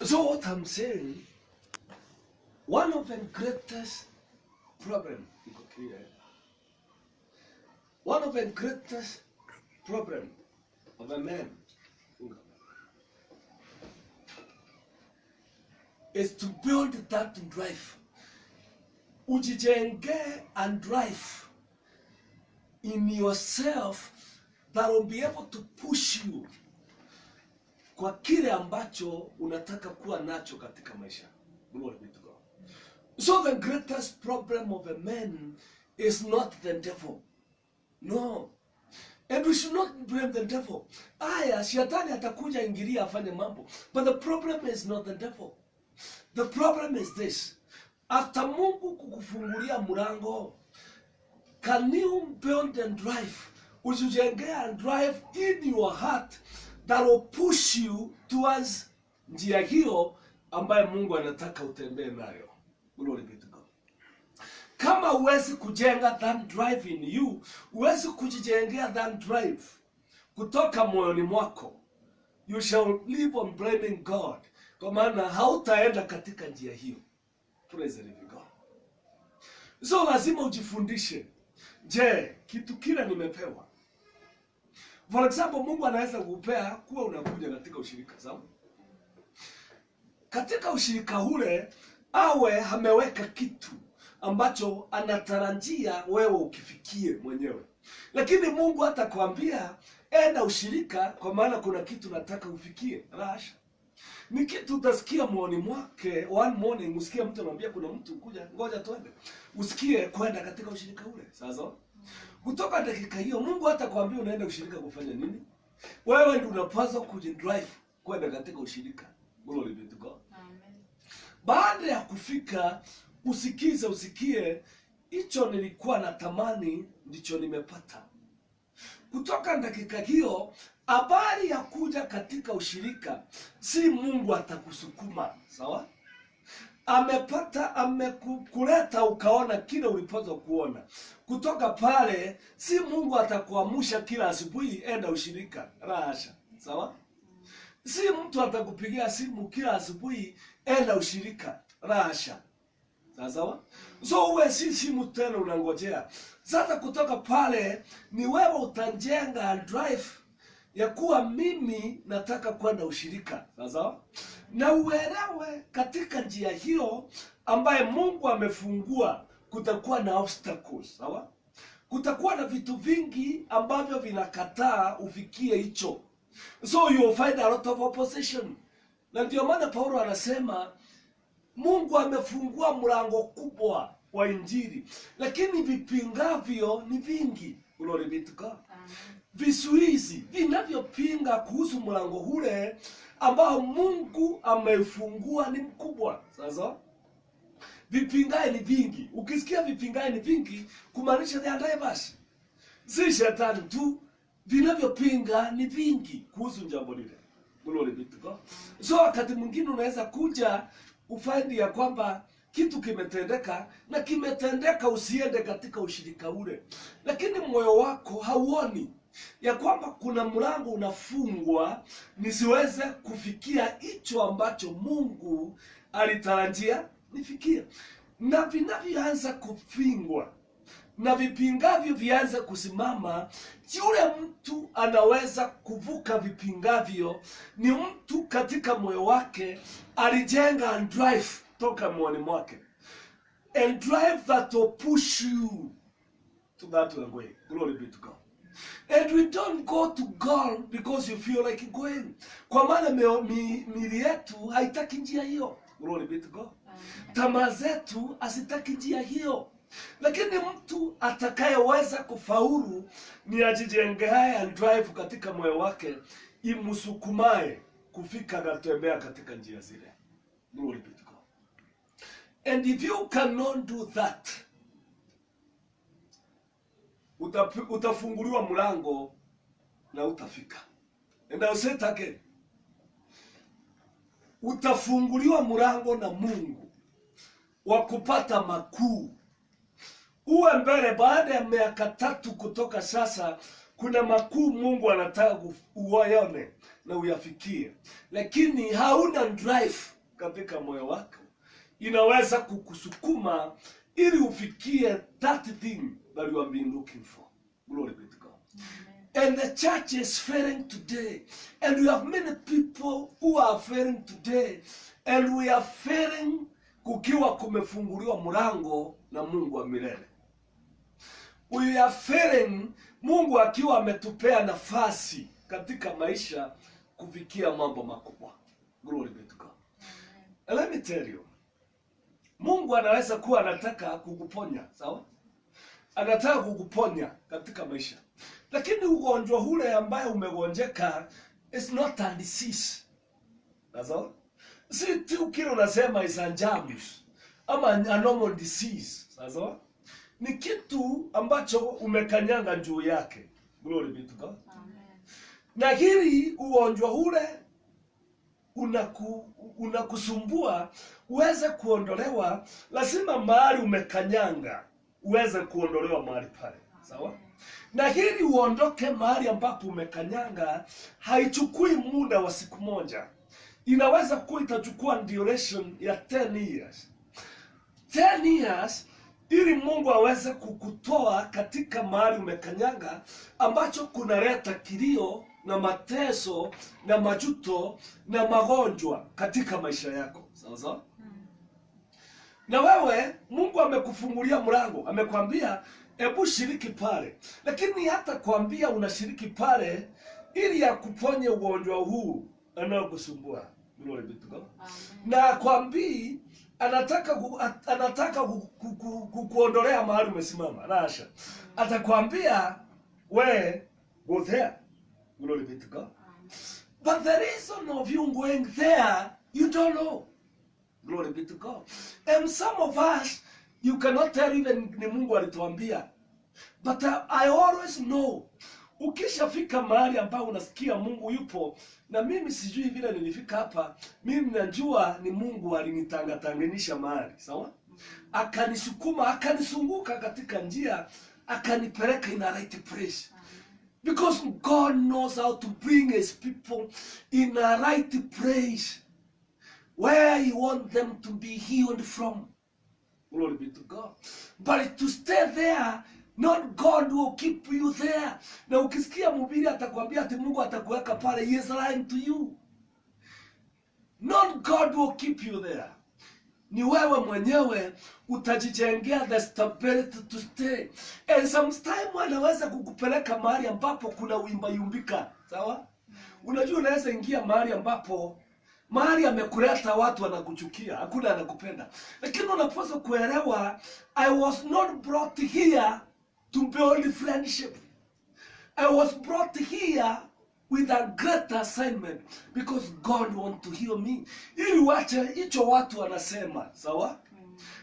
So what I'm saying, one of the greatest problem, one of the greatest problem of a man is to build that drive. Ujijenge and drive in yourself that will be able to push you kwa kile ambacho unataka kuwa nacho katika maisha. Glory be to God. So the greatest problem of a man is not the devil. No. And we should not blame the devil. Aya, shetani atakuja ingilia afanye mambo. But the problem is not the devil. The problem is this. After Mungu kukufungulia mlango, can you build and drive? Ujijenge and drive in your heart that will push you towards njia hiyo ambaye Mungu anataka utembee nayo. Glory be to God. Kama huwezi kujenga that drive in you, huwezi kujijengea that drive kutoka moyoni mwako, you shall live on blaming God. Kwa maana hautaenda katika njia hiyo. Praise the living God. So lazima ujifundishe. Je, kitu kile nimepewa? For example, Mungu anaweza kukupea kuwa unakuja katika ushirika, sawa? Katika ushirika ule awe ameweka kitu ambacho anatarajia wewe ukifikie mwenyewe. Lakini Mungu hatakwambia enda ushirika kwa maana kuna kitu nataka ufikie. Rasha. Ni kitu utasikia moyoni mwake. One morning usikie mtu anamwambia kuna mtu kuja, ngoja twende. Usikie kwenda katika ushirika ule. Sasa kutoka dakika hiyo Mungu hatakwambia unaenda ushirika kufanya nini. Wewe ndio unapaswa kujidrive kwenda katika ushirika. Glory be to God. Amen. Baada ya kufika usikie hicho nilikuwa natamani ndicho nimepata. Kutoka dakika hiyo habari ya kuja katika ushirika si Mungu atakusukuma, sawa? Amekuleta ukaona kile ulipaswa kuona. Kutoka pale si Mungu atakuamsha kila asubuhi enda ushirika. Rasha, sawa? Si mtu atakupigia simu kila asubuhi enda ushirika. Rasha. Sawa? So uwe si simu tena unangojea. Sasa kutoka pale ni wewe utajenga and drive ya kuwa mimi nataka kwenda ushirika. Sawa? Na uelewe katika njia hiyo ambaye Mungu amefungua kutakuwa na obstacles, sawa? Kutakuwa na vitu vingi ambavyo vinakataa ufikie hicho. So you will find a lot of opposition. Na ndio maana Paulo anasema Mungu amefungua mlango kubwa wa injili, lakini vipingavyo ni vingi. Glory be to God. Visuizi vinavyopinga kuhusu mlango ule ambao Mungu amefungua ni mkubwa. Sasa vipingae ni vingi. Ukisikia vipingae ni vingi, kumaanisha they are diverse. Si shetani tu, vinavyopinga ni vingi kuhusu jambo lile. Glory be to God. So wakati mwingine unaweza kuja ufaidi ya kwamba kitu kimetendeka na kimetendeka usiende katika ushirika ule. Lakini moyo wako hauoni ya kwamba kuna mlango unafungwa nisiweze kufikia hicho ambacho Mungu alitarajia nifikie. Na vinavyoanza kupingwa na vipingavyo vianza kusimama, yule mtu anaweza kuvuka vipingavyo ni mtu katika moyo wake alijenga and drive toka moyoni mwake. And drive that will push you to that way. Glory be to God. And we don't go to God because you feel like going. Kwa maana miili yetu haitaki njia hiyo. Glory be to God. Tamaa zetu asitaki njia hiyo. Lakini mtu atakayeweza kufaulu ni ajijenge and drive katika moyo wake imusukumae kufika na kutembea katika njia zile. Glory be to God. And if you cannot do that, utafunguliwa mlango na utafika. And I'll say it again. Utafunguliwa mlango na Mungu wa kupata makuu. Uwe mbele baada ya miaka 3 kutoka sasa kuna makuu Mungu anataka uone na uyafikie, lakini hauna drive katika moyo wako, inaweza kukusukuma ili ufikie that thing that you have been looking for. Glory be to God. And the church is failing today, and we have many people who are failing today, and we are failing kukiwa kumefunguliwa mlango na Mungu wa milele. We are failing Mungu akiwa ametupea nafasi katika maisha kufikia mambo makubwa. Glory be to God. And let me tell you, Mungu anaweza kuwa anataka kukuponya, sawa? Anataka kukuponya katika maisha. Lakini ugonjwa ule ambaye umegonjeka is not a disease. Sawa? Si tu kile unasema is a germs ama a normal disease. Sawa? Ni kitu ambacho umekanyanga juu yake. Glory be to God. Amen. Na hili ugonjwa ule unakusumbua uweze kuondolewa, lazima mahali umekanyanga uweze kuondolewa mahali pale. Sawa? Na hili uondoke mahali ambapo umekanyanga haichukui muda wa siku moja. Inaweza kuwa itachukua duration ya 10 years. 10 years ili Mungu aweze kukutoa katika mahali umekanyanga ambacho kunaleta kilio na mateso na majuto na magonjwa katika maisha yako. Sawa sawa? Na wewe Mungu amekufungulia mlango, amekwambia hebu shiriki pale. Lakini hata kuambia unashiriki pale ili akuponye ugonjwa huu anaokusumbua. Glory be to God. Na kwambii anataka kukuondolea mahali umesimama. Rasha. Atakwambia we go there. Glory be to God. But the reason of you going there, you don't know. Glory be to God. And some of us, you cannot tell even ni Mungu alituambia. But I always know. Ukishafika mahali ambao unasikia Mungu yupo, na mimi sijui vile nilifika hapa, mimi najua ni Mungu alinitanganisha mahali, sawa? Akanisukuma, akanisunguka katika njia, akanipeleka in a right place. Because God knows how to bring his people in a right place where he wants them to be healed from. Glory be to God. But to stay there, not God will keep you there. Na ukisikia mhubiri atakwambia ati Mungu atakuweka pale, he is lying to you. Not God will keep you there. Ni wewe mwenyewe utajijengea the stability to stay. And sometimes anaweza kukupeleka mahali ambapo kuna yumbika, sawa? Unajua unaweza ingia mahali ambapo mahali amekuleta watu wanakuchukia, hakuna anakupenda. Lakini unapaswa kuelewa, I was not brought here to build friendship. I was brought here with a great assignment because God wants to heal me. Ili wache hicho watu wanasema, sawa?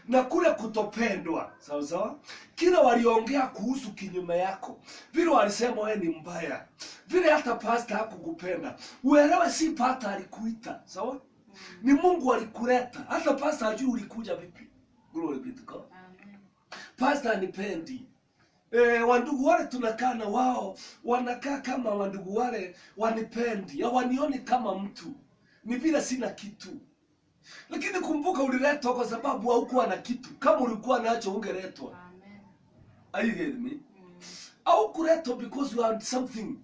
Na kule kutopendwa, sawa sawa? Kila waliongea kuhusu kinyume yako, vile walisema wewe ni mbaya, vile hata pastor hakukupenda, uelewe si pastor alikuita, sawa? Ni Mungu alikuleta. Hata pastor hajui ulikuja vipi. Glory be to God. Amen. Pastor anipendi. Wandugu wale tunakaa na wao, wanakaa kama wandugu wale wanipendi, hawanioni kama mtu. Ni vile sina kitu. Lakini kumbuka uliletwa kwa sababu haukuwa na kitu. Kama ulikuwa nacho ungeletwa. Amen. Are you getting me? Au kuletwa because you had something.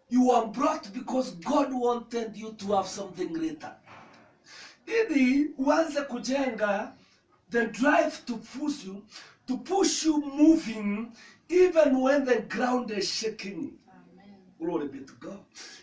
You were brought because God wanted you to have something greater. Ili uanze kujenga the drive to push you moving even when the ground is shaking. Amen. Glory be to God.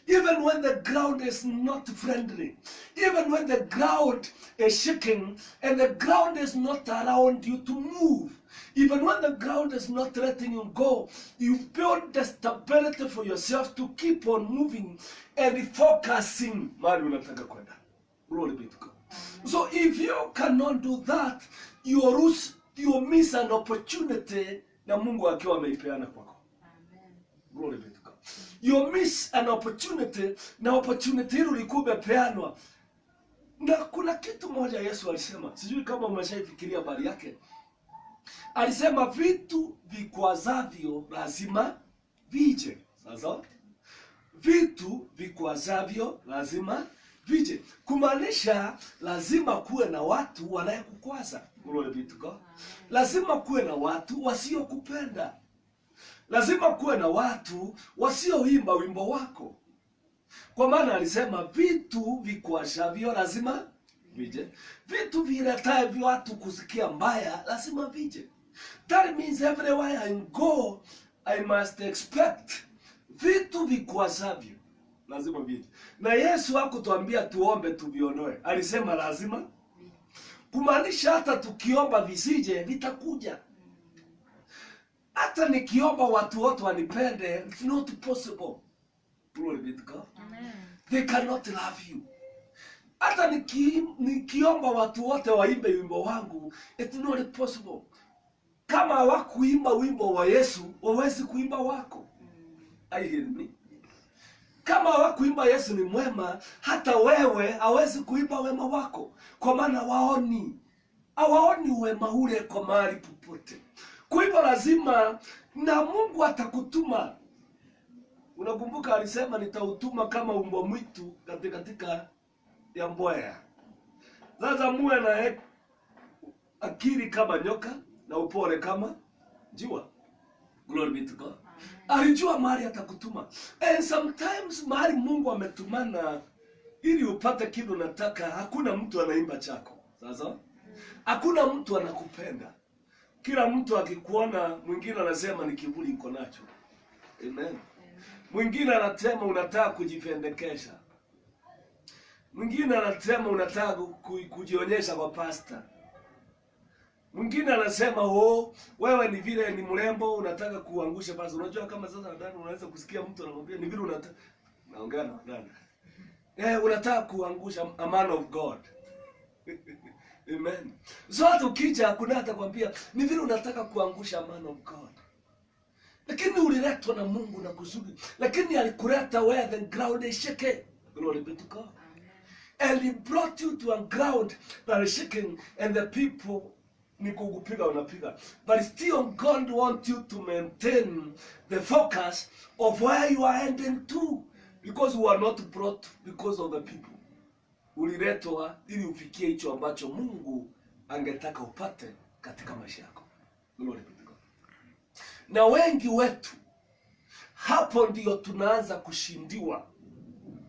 Even when the ground is not friendly, even when the ground is shaking and the ground is not around you to move, even when the ground is not letting you go, you build the stability for yourself to keep on moving and focusing. Mahali unataka kwenda. Glory be to God. So if you cannot do that, you miss an opportunity na Mungu akiwa ameipeana kwako. Amen. Glory be to God. You miss an opportunity na opportunity hilo likuwa imepeanwa. Na kuna kitu moja Yesu alisema, sijui kama umeshaifikiria habari yake. Alisema vitu vikwazavyo lazima vije, Sasa vitu vikwazavyo lazima vije. Kumaanisha lazima kuwe na watu wanayekukwaza. Glory be to God. Lazima kuwe na watu wasiokupenda. Lazima kuwe na watu wasioimba wimbo wako. Kwa maana alisema vitu vikwazavyo lazima vije. Vitu viletavyo watu kusikia mbaya lazima vije. That means everywhere I go I must expect vitu vikwazavyo lazima vije. Na Yesu hakutuambia tuombe tuviondoe. Alisema lazima. Kumaanisha hata tukiomba visije vitakuja. Hata nikiomba watu wote wanipende, it's not possible. Glory be to God. Amen. They cannot love you. Hata nikiomba watu wote waimbe wimbo wangu, it's not possible. Kama hawakuimba wimbo wa Yesu, wawezi kuimba wako. I hear me. Kama hawakuimba Yesu ni mwema, hata wewe hawezi kuimba wema wako. Kwa maana hawaoni wema ule kwa mahali popote. Kwa hivyo lazima, na Mungu atakutuma. Unakumbuka alisema nitautuma kama mbwa mwitu katika ya mbweha. Sasa muwe na akili kama nyoka na upole kama njiwa. Glory be to God. Alijua mahali atakutuma. And sometimes mahali Mungu ametumana ili upate kitu unataka, hakuna mtu anaimba chako. Sasa hakuna mtu anakupenda. Kila mtu akikuona, mwingine anasema ni kiburi niko nacho. Amen. Mwingine anasema unataka kujipendekesha. Mwingine anasema unataka kujionyesha kwa pastor. Mwingine anasema wewe ni vile ni mrembo unataka kuangusha pastor. Unajua kama sasa nadhani unaweza kusikia mtu anakuambia ni vile unataka naongea na dada. Unataka kuangusha a man of God. Amen. So hata ukija kuna atakwambia ni vile unataka kuangusha man of God. Lakini uliletwa na Mungu na kusudi. Lakini alikuleta where the ground is shaking. Glory be to God. And he brought you to a ground that is shaking and the people ni kukupiga unapiga. But still God wants you to maintain the focus of where you are heading to. Because you are not brought because of the people. Uliletwa ili ufikie hicho ambacho Mungu angetaka upate katika maisha yako. Glory be to God. Na wengi wetu hapo ndio tunaanza kushindiwa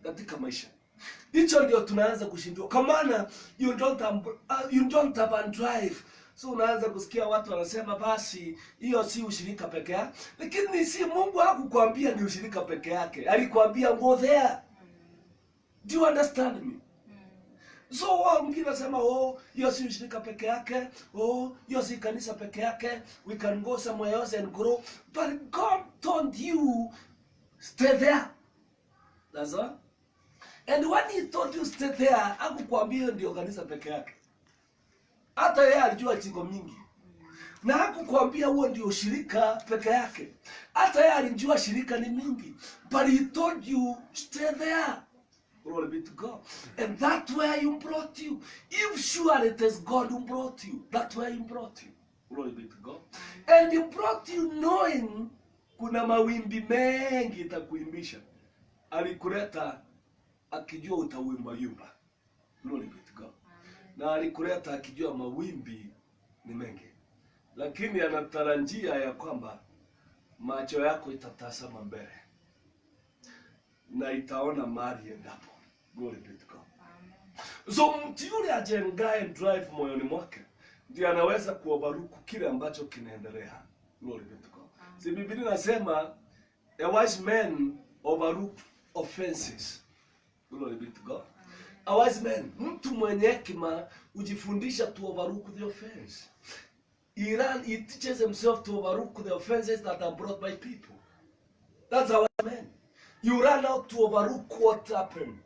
katika maisha. Hicho ndio tunaanza kushindiwa. Kwa maana you don't have a drive. So unaanza kusikia watu wanasema basi hiyo si ushirika peke yake. Lakini si Mungu hakukwambia ni ushirika peke yake. Alikwambia go there. Do you understand me? So mwingine anasema hiyo si ushirika peke yake, hiyo si kanisa peke yake, we can go somewhere else and grow. But God told you stay there. That's all. And when he told you stay there, hakukwambia ndio kanisa peke yake. Hata yeye alijua chiko mingi. Na hakukwambia huo ndio ushirika peke yake. Hata yeye alijua shirika ni mingi. But he told you stay there. Glory be to God. And that's where you brought you. If sure it is God who brought you, that's where he brought you. Glory be to God. And he brought you knowing kuna mawimbi mengi itakuimbisha. Alikuleta akijua utawimba yumba. Glory be to God. Na alikuleta akijua mawimbi ni mengi. Lakini anatarajia ya kwamba macho yako itatazama mbele. Na itaona mahali endapo. Glory be to God. Amen. So mtu yule ajengaye drive moyoni mwake ndiye anaweza kuovaruku kile ambacho kinaendelea. Glory be to God. Amen. Si Biblia inasema a wise man overlook offenses. Glory be to God. Amen. A wise man, mtu mwenye hekima hujifundisha to overlook the offense. He teaches himself to overlook the offenses that are brought by people. That's a wise man. You run out to overlook what happened.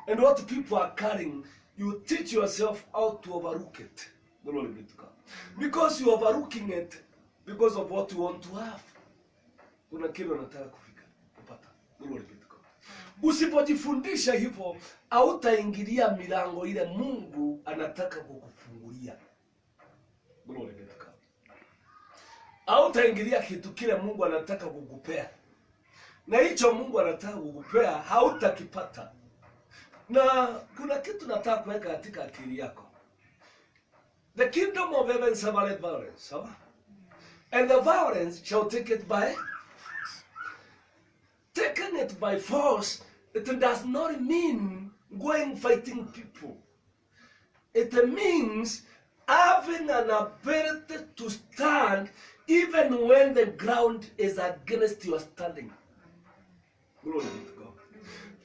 And what people are carrying, you teach yourself how to overlook it. Glory be to God. Because you are overlooking it because of what you want to have. Kuna kile unataka kufika, kupata. Glory be to God. Usipojifundisha hivyo, hautaingilia milango ile Mungu anataka kukufungulia. Glory be to God. Hautaingilia kitu kile Mungu anataka kukupea. na hicho Mungu anataka kukupea hautakipata. Na kuna kitu nataka kuweka katika akili yako. The kingdom of heaven suffereth violence, sawa? And the violence shall take it by taking it by force. It does not mean going fighting people. It means having an ability to stand even when the ground is against your standing. Glory to God.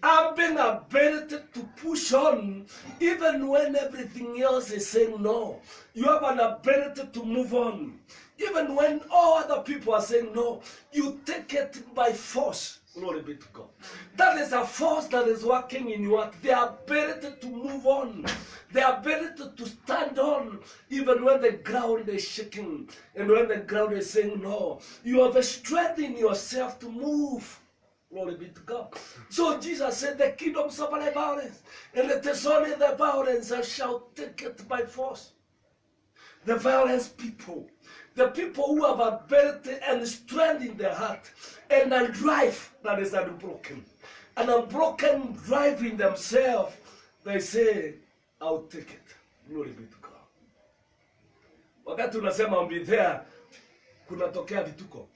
Having ability to push on even when everything else is saying no. You have an ability to move on. Even when all other people are saying no, you take it by force. Glory be to God. That is a force that is working in you. The ability to move on. The ability to stand on even when the ground is shaking and when the ground is saying no. You have a strength in yourself to move. Glory be to God. So Jesus said the kingdom suffereth violence, and it is only the violence that shall take it by force. The violence people. The people who have ability and strength in their heart and a drive that is unbroken. An unbroken drive in themselves, they say, I'll take it. Glory be to God. Wakati unasema I'll be there, kunatokea vituko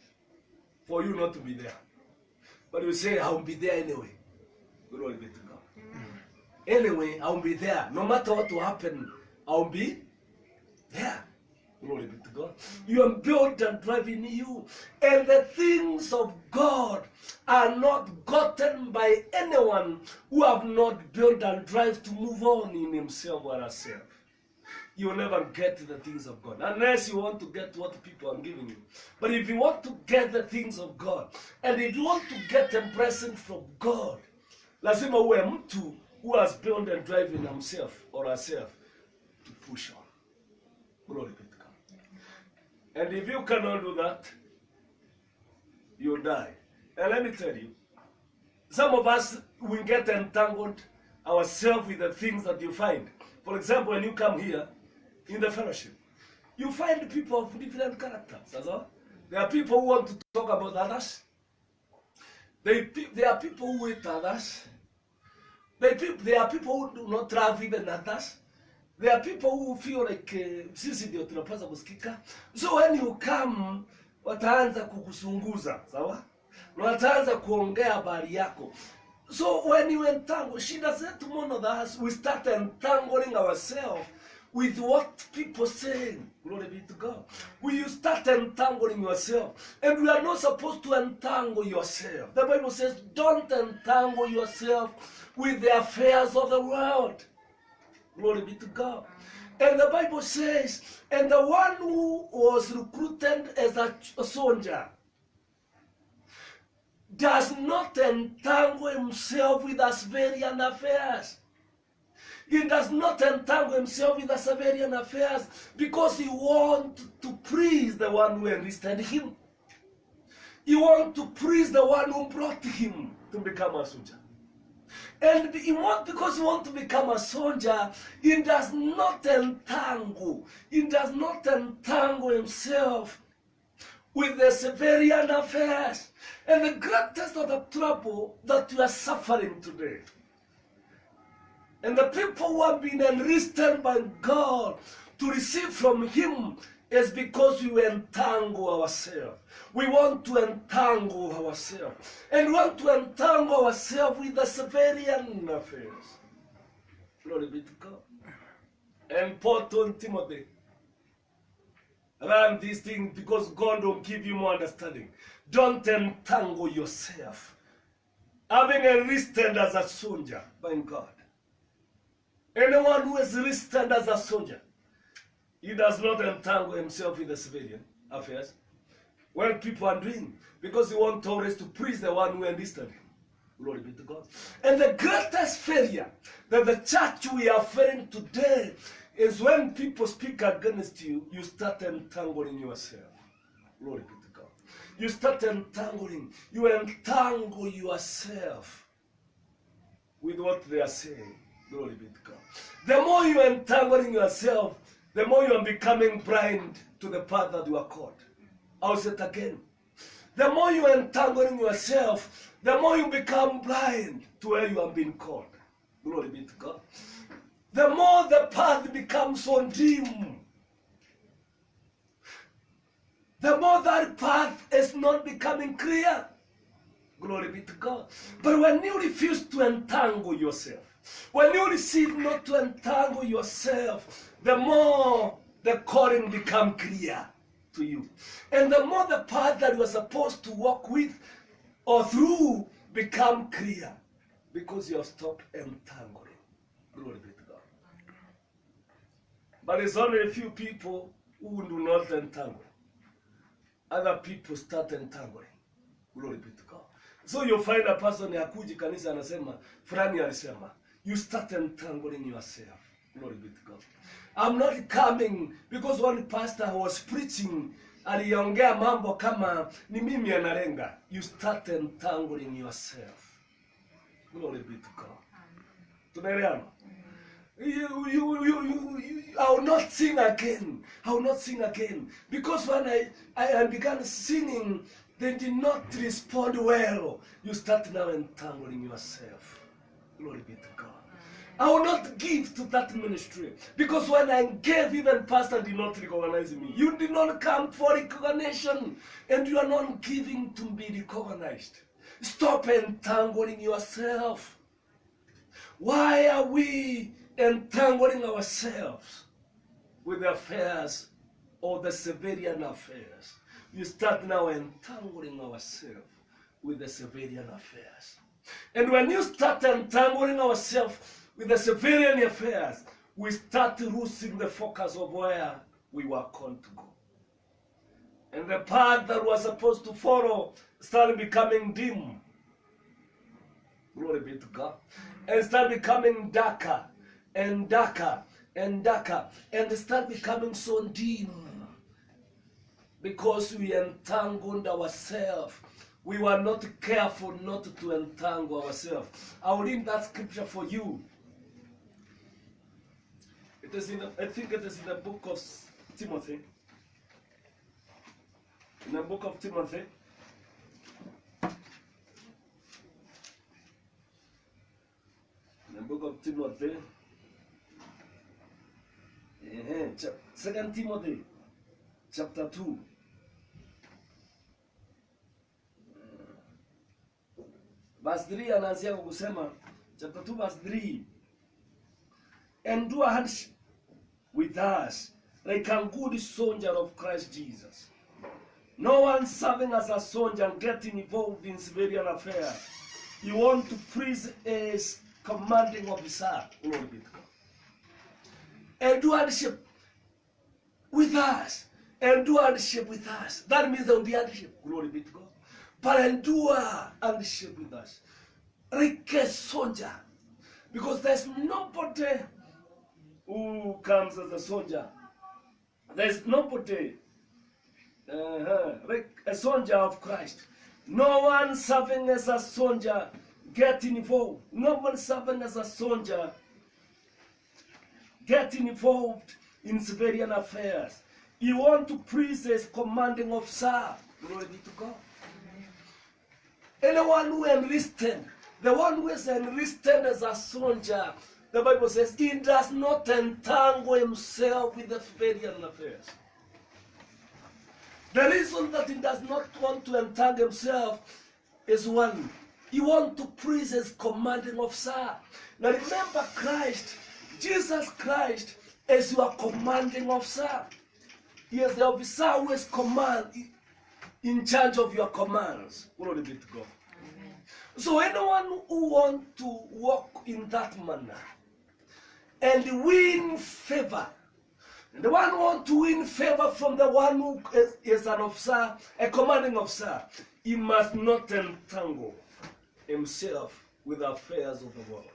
for you not to be there. But you say, I'll be there anyway. Glory be to God. Anyway, I'll be there. No matter what will happen, I'll be there. Glory be to God. You are built and drive in you. And the things of God are not gotten by anyone who have not built and drive to move on in himself or herself. You will never get the things of God unless you want to get what people are giving you. But if you want to get the things of God, and if you want to get a blessing from God, lazima uwe mtu who has built and drive in himself or herself to push on. Glory be to God. And if you cannot do that, you die. And let me tell you, some of us will get entangled ourselves with the things that you find. For example, when you come here in the fellowship, you find people of different characters. That's all. There are people who want to talk about others. There are people who hate others. There are people who do not love even others. There are people who feel like sisi ndio tunapaswa kusikika. So when you come, wataanza kukusunguza, sawa? Wataanza kuongea habari yako. So when you entangle, shida zetu mono that we start entangling ourselves with what people say. Glory be to God. You start entangling yourself. And we are not supposed to entangle yourself. The Bible says, don't entangle yourself with the affairs of the world. Glory be to God. And the Bible says, and the one who was recruited as a soldier does not entangle himself with civilian affairs. He does not entangle himself with the civilian affairs because he wants to please the one who enlisted him. He wants to please the one who brought him to become a soldier. And because he wants to become a soldier, he does not entangle. He does not entangle himself with the civilian affairs. And the greatest of the trouble that we are suffering today, and the people who have been enlisted by God to receive from Him, is because we entangle ourselves. We want to entangle ourselves. And we want to entangle ourselves with the civilian affairs. Glory be to God. And Paul told Timothy, learn these things because God will give you more understanding. Don't entangle yourself. Having enlisted as a soldier by God. Anyone who is enlisted as a soldier, he does not entangle himself with the civilian affairs. When people are doing, because he wants always to please the one who enlisted him. Glory be to God. And the greatest failure that the church we are failing today is when people speak against you, you start entangling yourself. Glory be to God. You start entangling. You entangle yourself with what they are saying. Glory be to God. The more you are entangling yourself, the more you are becoming blind to the path that you are called. I'll say it again. The more you are entangling yourself, the more you become blind to where you have been called. Glory be to God. The more the path becomes so dim, the more that path is not becoming clear. Glory be to God. But when you refuse to entangle yourself, when you receive not to entangle yourself, the more the calling become clear to you. And the more the path that you are supposed to walk with or through become clear, because you have stopped entangling. Glory be to God. But it's only a few people who do not entangle. Other people start entangling. Glory be to God. So you find a person yakuji kanisa anasema, fulani alisema, you start entangling yourself. Glory be to God. I'm not coming because one pastor was preaching, aliongea mambo kama ni mimi analenga. You start entangling yourself. Glory be to God. Tunaelewana? I will not sing again. I will not sing again. Because when I began singing, they did not respond well. You start now entangling yourself. Glory be to God. I will not give to that ministry. Because when I gave, even pastor did not recognize me. You did not come for recognition. And you are not giving to be recognized. Stop entangling yourself. Why are we entangling ourselves with the affairs or the civilian affairs? We start now entangling ourselves with the civilian affairs. And when you start entangling ourselves with the civilian affairs, we start losing the focus of where we were called to go. And the path that was supposed to follow started becoming dim. Glory be to God. And start becoming darker and darker and darker, and start becoming so dim because we entangled ourselves. We were not careful not to entangle ourselves. I'll read that scripture for you. It is I think it is in the book of Timothy. In the book of Timothy. The book of Timothy, 2 Timothy, chapter 2. Verse 3 anaanzia kusema, chapter 2 verse 3. Endure hardship with us, like a good soldier of Christ Jesus. No one serving as a soldier and getting involved in civilian affairs. You want to please as commanding officer. Glory be to God. Endure hardship with us. Endure hardship with us. That means there will be hardship. Glory be to God. But endure hardship with us. Like a soldier. Because there's nobody who comes as a soldier. There's nobody like a soldier of Christ. No one serving as a soldier get involved. No one serving as a soldier get involved in civilian affairs. You want to please as commanding officer. Glory be to God. Anyone who enlisted, the one who is enlisted as a soldier, the Bible says he does not entangle himself with the civilian affairs. The reason that he does not want to entangle himself is one. He wants to please his commanding officer. Now remember Christ, Jesus Christ is your commanding officer. He is the officer who is in charge of your commands. Glory be to God. Amen. So anyone who wants to walk in that manner and win favor, the one who wants to win favor from the one who is an officer, a commanding officer, he must not entangle himself with the affairs of the world.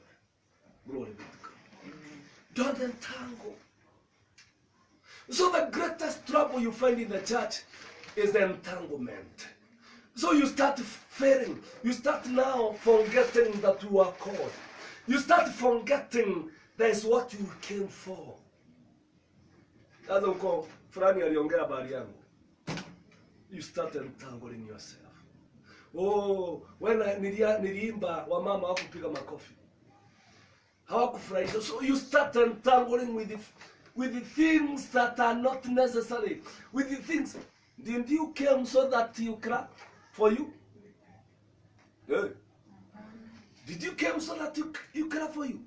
Glory be to God. Amen. Don't entangle. So the greatest trouble you find in the church is the entanglement. So you start failing. You start now forgetting that you are called. You start forgetting that is what you came for. Sasa uko fulani aliongea habari yangu. You start entangling yourself. Oh, niliimba wamama hawakupiga makofi. Hawakufurahi. So you start entangling with the things that are not necessary. With the things. Didn't you come so that you clap for you? Yeah. Did you come so that you clap for you?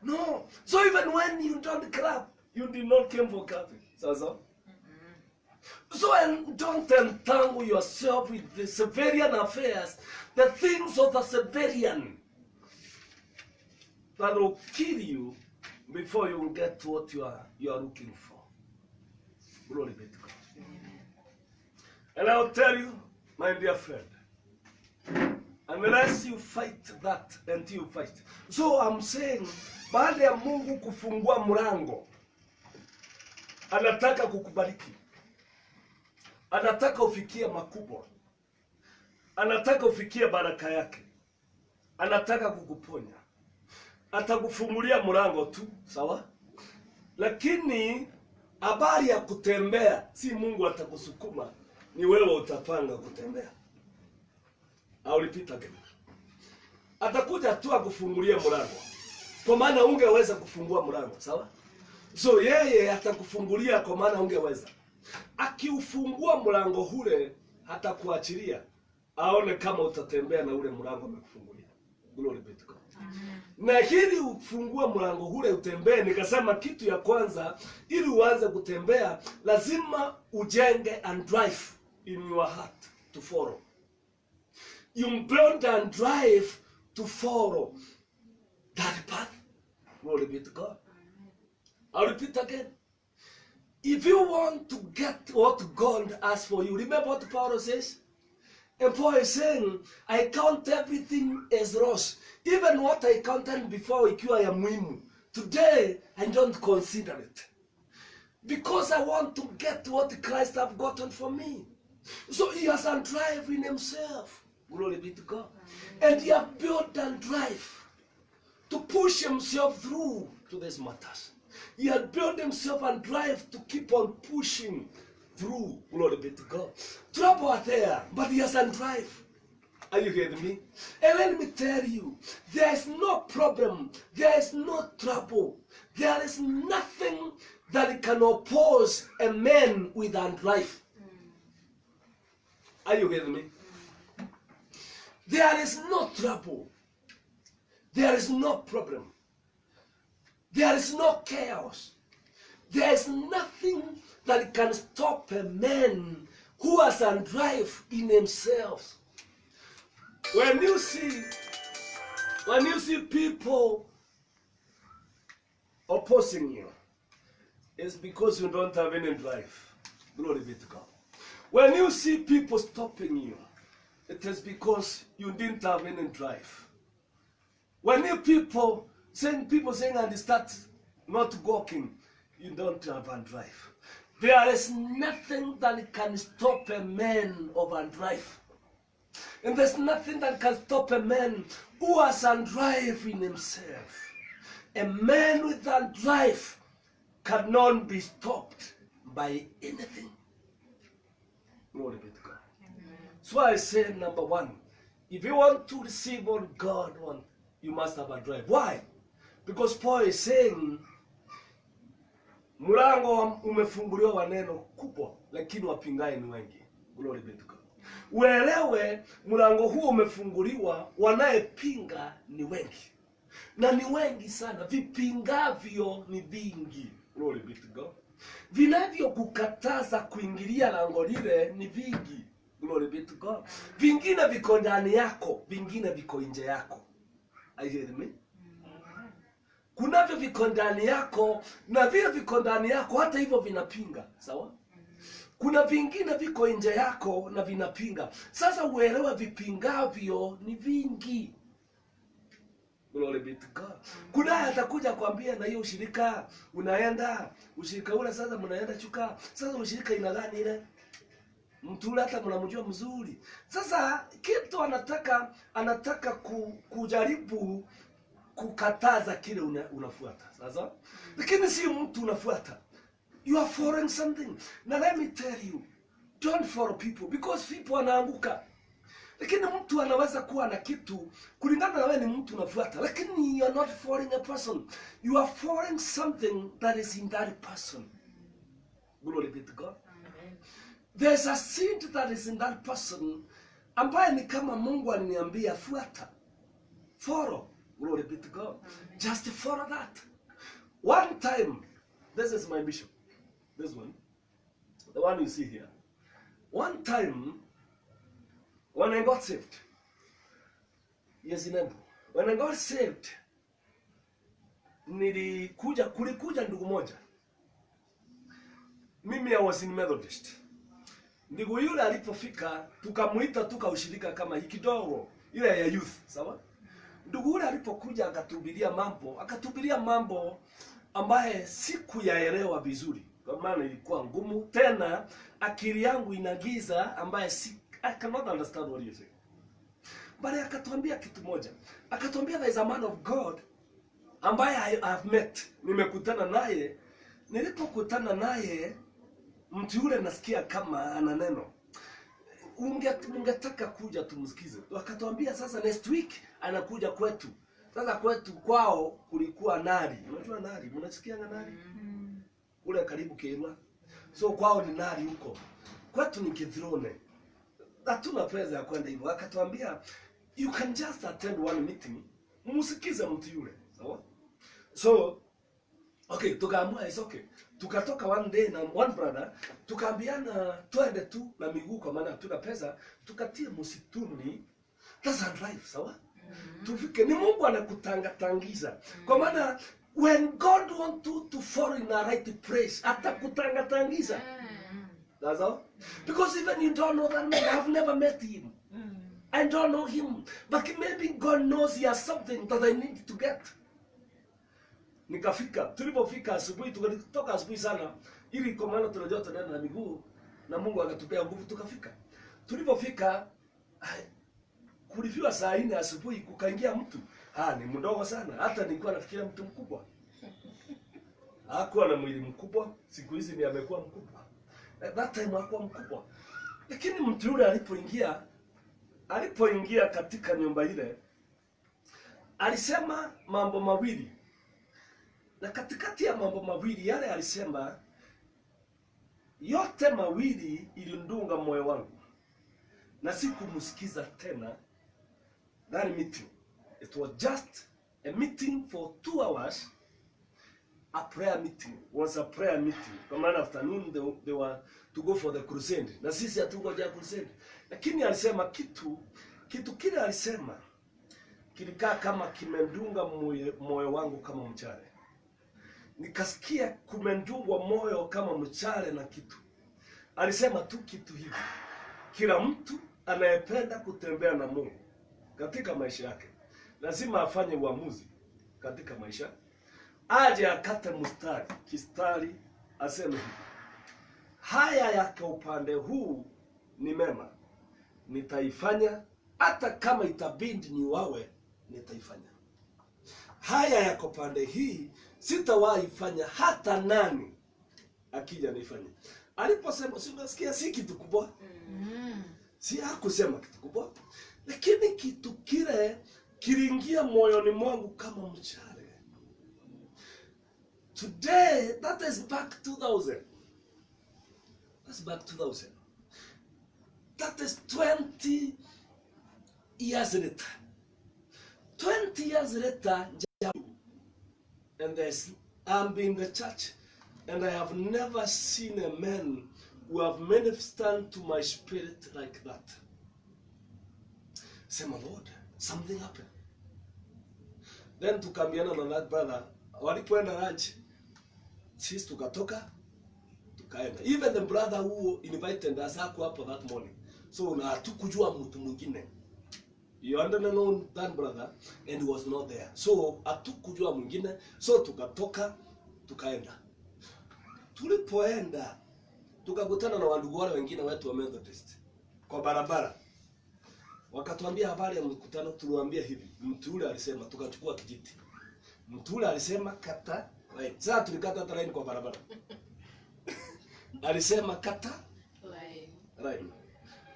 No. So even when you don't clap, you did not come for clapping. So don't entangle yourself with the civilian affairs, the things of the civilian that will kill you before you will get what you are looking for. Glory be to God. And I'll tell you, my dear friend, unless you fight that until you fight. So I'm saying, baada ya Mungu kufungua mlango, anataka kukubariki. Anataka ufikie makubwa. Anataka ufikie baraka yake. Anataka kukuponya. Atakufungulia mlango tu, sawa? Lakini habari ya kutembea, si Mungu atakusukuma, ni wewe utapanga kutembea. Au repeat again. Atakuja tu akufungulie mlango. Kwa maana ungeweza kufungua mlango, sawa? So yeye atakufungulia kwa maana ungeweza. Akiufungua mlango ule hata kuachilia aone kama utatembea na ule mlango amekufungulia. Glory be to God. Na ili ufungue mlango ule utembee, nikasema kitu ya kwanza ili uanze kutembea lazima ujenge and drive in your heart to follow. You build and drive to follow that path. Glory be to God. I'll repeat again. If you want to get what God has for you, remember what Paul says? And Paul is saying, I count everything as loss. Even what I counted before ikiwa ya muhimu. Today, I don't consider it. Because I want to get what Christ have gotten for me. So he has a drive in himself. Glory be to God. And he has built and drive to push himself through to these matters. He had built himself and drive to keep on pushing through. Glory be to God. Trouble are there, but he has a drive. Are you hearing me? And let me tell you, there is no problem, there is no trouble, there is nothing that can oppose a man with a drive. Are you hearing me? There is no trouble, there is no problem. There is no chaos. There is nothing that can stop a man who has a drive in himself. When you see people opposing you, it's because you don't have any drive. Glory be to God. When you see people stopping you, it is because you didn't have any drive. When you people saying and they start not walking, you don't have a drive. There is nothing that can stop a man of a drive. And there's nothing that can stop a man who has a drive in himself. A man with a drive cannot be stopped by anything. Glory be to God. So I say, number one, if you want to receive what God wants, you must have a drive. Why? Because Paul is saying, mlango umefunguliwa wa neno kubwa, lakini wapingaye ni wengi. Glory be to God. Uelewe mlango huo umefunguliwa, wanayepinga ni wengi. Na ni wengi sana, vipingavyo ni vingi. Glory be to God. Vinavyo kukataza kuingilia lango lile ni vingi. Glory be to God. Vingine viko ndani yako, vingine viko nje yako. Are you hearing me? Kunavyo viko ndani yako, na vile viko ndani yako hata hivyo vinapinga, sawa? Kuna vingine viko nje yako na vinapinga. Sasa uelewe vipingavyo ni vingi. Glory be to God. Kuna atakuja kuambia na hiyo ushirika unaenda, ushirika ule sasa mnaenda chuka. Sasa ushirika ina gani ile? Mtu hata mnamjua mzuri. Sasa kitu anataka kujaribu kukataza kile unafuata. Sasa lakini si mtu unafuata. You are following something. Now let me tell you, don't follow people because people wanaanguka. Lakini mtu anaweza kuwa na kitu kulingana na wewe ni mtu unafuata, lakini you are not following a person. You are following something that is in that person. Glory be to God. Amen. There's a seed that is in that person ambaye ni kama Mungu aliniambia fuata. Follow. Glory be to God. Amen. Just follow that. One time, this is my bishop. This one. The one you see here. One time, when I got saved, yes, remember, when I got saved, kulikuja ndugu moja. Mimi I was in Methodist. Ndugu yule alipofika, tukamuita tukaushirika kama hiki kidogo, ile ya youth, sawa? Ndugu yule alipokuja akatubiria mambo ambaye sikuyaelewa vizuri. Kwa maana ilikuwa ngumu, tena akili yangu inagiza ambaye I cannot understand what you say. But akatuambia kitu moja. Akatuambia there is a man of God ambaye I have met. Nimekutana naye. Nilipokutana naye mtu yule nasikia kama ana neno. Ungetaka kuja tumsikize. Akatuambia sasa next week anakuja kwetu. Sasa kwetu kwao kulikuwa Nari. Unajua Nari? Mnasikia Nari? Kule karibu Kerwa. So kwao ni Nari huko. Kwetu ni Kidhrone. Hatuna pesa ya kwenda hivyo. Akatuambia you can just attend one meeting. Msikize mtu yule. Sawa? So okay, tukaamua is okay. Tukatoka one day na one brother, tukaambiana twende tu na miguu kwa maana hatuna pesa, tukatie msituni. Doesn't drive, sawa? Tufike ni Mungu anakutangatangiza. Kwa maana when God wants to follow in the right place, atakutangatangiza. That's all. Because even you don't know that man, I have never met him. I don't know him. But maybe God knows he has something that I need to get. Nikafika, tulipofika asubuhi, tukatoka asubuhi sana, ili kwa maana tunajua tunaenda na miguu, na Mungu akatupea nguvu tukafika. Tulipofika, kulifika saa 4 asubuhi, kukaingia mtu. Ni mdogo sana, hata nilikuwa nafikiria mtu mkubwa. Hakuwa na mwili mkubwa, siku hizi ni amekuwa mkubwa. That time hakuwa mkubwa. Lakini mtu yule alipoingia katika nyumba ile, alisema mambo mawili. Na katikati ya mambo mawili yale alisema, yote mawili ilindunga moyo wangu. Na sikumsikiza tena. That meeting, it was just a meeting for 2 hours. A prayer meeting, was a prayer meeting. Kwa maana afternoon they were to go for the crusade. Na sisi hatungoja crusade. Lakini alisema kitu kile alisema kilikaa kama kimendunga moyo wangu kama mchale. Nikasikia kumendungwa moyo kama mchale na kitu. Alisema tu kitu hivi. Kila mtu anayependa kutembea na Mungu katika maisha yake lazima afanye uamuzi katika maisha. Aje akate kistari aseme hivi. Haya yake upande huu ni mema. Nitaifanya hata kama itabindi ni wawe, nitaifanya. Haya yako pande hii sitawahi fanya hata nani akija nifanye. Aliposema unasikia si kitu kubwa. Si hakusema kitu kubwa. Lakini kitu kile kiliingia moyoni mwangu kama mchale. Today, that is back 2000. That's back 2000. That is 20 years later. 20 years later, and I'm in the church, and I have never seen a man who have ministered to my spirit like that. Say, my Lord, something happened. Then tukambiana na that brother, walipoenda lunch, sisi tukatoka, tukaenda. Even the brother who invited us hakuwa hapo that morning. So na hatukujua mtu mwingine. You know that brother, and he was not there. So hatukujua mwingine, so tukatoka, tukaenda. Tulipoenda, tukakutana na wandugu wale wengine wetu wa Methodist kwa barabara. Wakatuambia habari ya mkutano, tuliwaambia hivi. Mtu yule alisema, tukachukua kijiti. Mtu yule alisema kata line. Sasa tulikata line kwa barabara. Alisema kata line.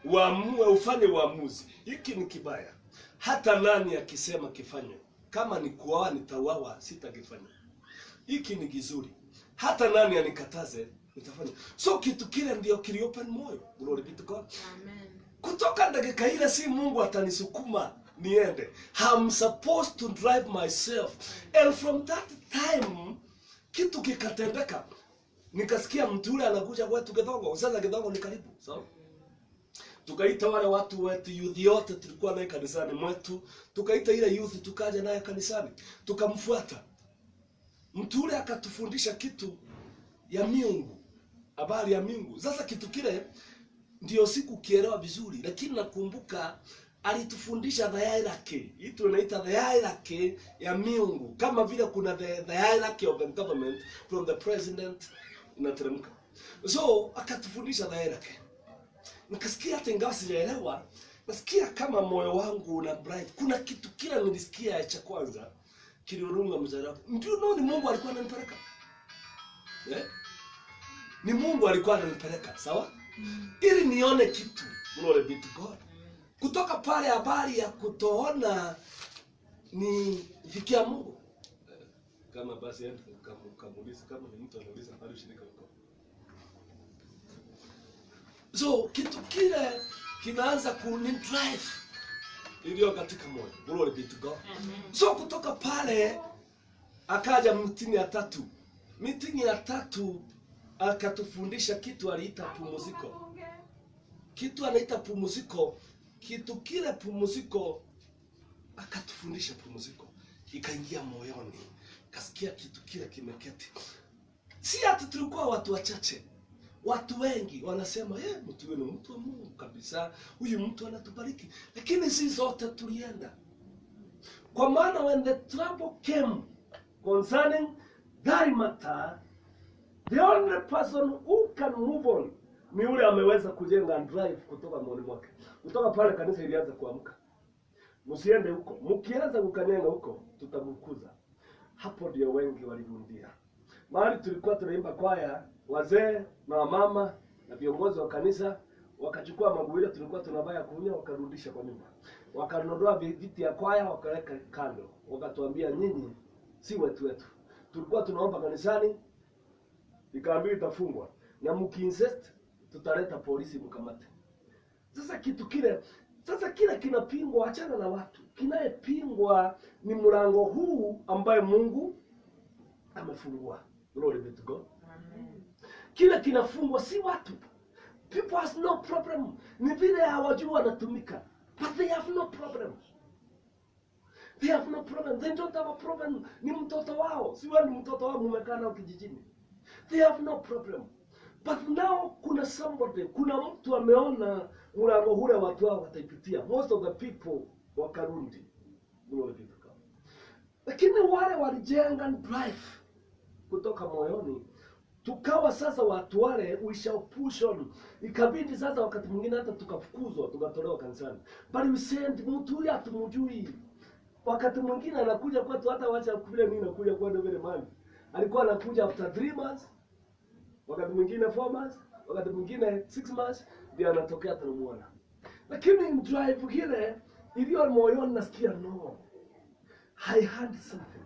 uamue, ufanye uamuzi. Hiki ni kibaya. Hata nani akisema kifanye, kama ni kuoa nitauawa, sitakifanya. Hiki ni kizuri. Hata nani anikataze, nitafanya. So kitu kile ndio kiliopen moyo. Glory be to God. Amen. Kutoka dakika ile si Mungu atanisukuma niende. I'm supposed to drive myself. And from that time, kitu kikatendeka. Nikasikia mtu yule anakuja kwetu Githongo. Sasa Githongo ni karibu. So, tukaita wale watu wetu, youth yote tulikuwa naye kanisani mwetu. Tukaita ile youth tukaja naye kanisani. Tukamfuata. Mtu yule akatufundisha kitu ya miungu. Habari ya miungu. Sasa kitu kile ndio siku kielewa vizuri, lakini nakumbuka alitufundisha the hierarchy. Hii tunaita the hierarchy ya miungu. Kama vile kuna the hierarchy of the government from the president inateremka. So akatufundisha the hierarchy. Nikasikia hata ingawa sijaelewa, nasikia kama moyo wangu una bright. Kuna kitu kile nilisikia cha kwanza kilirunga mzarabu. Ndio ni Mungu alikuwa ananipeleka. Ni Mungu alikuwa ananipeleka, sawa? Ili nione kitu. Glory be to God. Kutoka pale habari ya kutoona ni fikia Mungu. Kama basi kamuuliza kama ni mtu anauliza pale ushirika wako. So kitu kile kinaanza kuni drive iliyo katika moyo. Glory be to God. So kutoka pale akaja meeting ya tatu. Meeting ya tatu akatufundisha kitu aliita pumziko. Kitu anaita pumziko. Kitu kile pumziko akatufundisha pumziko. Ikaingia moyoni. Kasikia kitu kile kimeketi. Si ati tulikuwa watu wachache. Watu wengi wanasema mtu yule ni mtu wa Mungu kabisa. Huyu mtu anatubariki. Lakini si zote tulienda. Kwa maana when the trouble came concerning that matter, the only person who can move on ni yule ameweza kujenga and drive kutoka moyoni mwake. Kutoka pale kanisa ilianza kuamka. Msiende huko. Mkianza kukanyenga huko, tutamkuza. Hapo ndio wengi walirundia. Mahali tulikuwa tunaimba kwaya, wazee na wamama na viongozi wa kanisa wakachukua magunia tulikuwa tunabaya kunywa, wakarudisha kwa nyumba. Wakanondoa viti ya kwaya wakaweka kando. Wakatuambia nyinyi si wetu. Tulikuwa tunaomba kanisani, ikaambiwa itafungwa. Na mkiinsist tutaleta polisi mkamate. Sasa kitu kile, kile kinapingwa, achana na watu. Kinayepingwa ni mlango huu ambaye Mungu amefungua. Glory be to God. Amen. Kile kinafungwa si watu. People has no problem. Ni vile hawajui wanatumika. But they have no problem. They have no problem. They don't have a problem. Ni mtoto wao. Si wewe ni mtoto wao mmekaa nao kijijini. They have no problem. But now kuna somebody, kuna mtu ameona mlango ule watu wao wataipitia. Most of the people wakarundi. Glory be to God. Lakini wale walijenga drive kutoka moyoni. Tukawa sasa watu wale we shall push on. Ikabidi sasa wakati mwingine hata tukafukuzwa, tukatolewa kanisani. But we said mtu yule hatumjui. Wakati mwingine anakuja kwetu hata wacha kule mimi nakuja kwa vile mali. Alikuwa anakuja after 3 months. Wakati mwingine 4 months, wakati mwingine 6 months ndio anatokea tunamuona. Lakini drive ile iliyo moyoni nasikia no. I had something.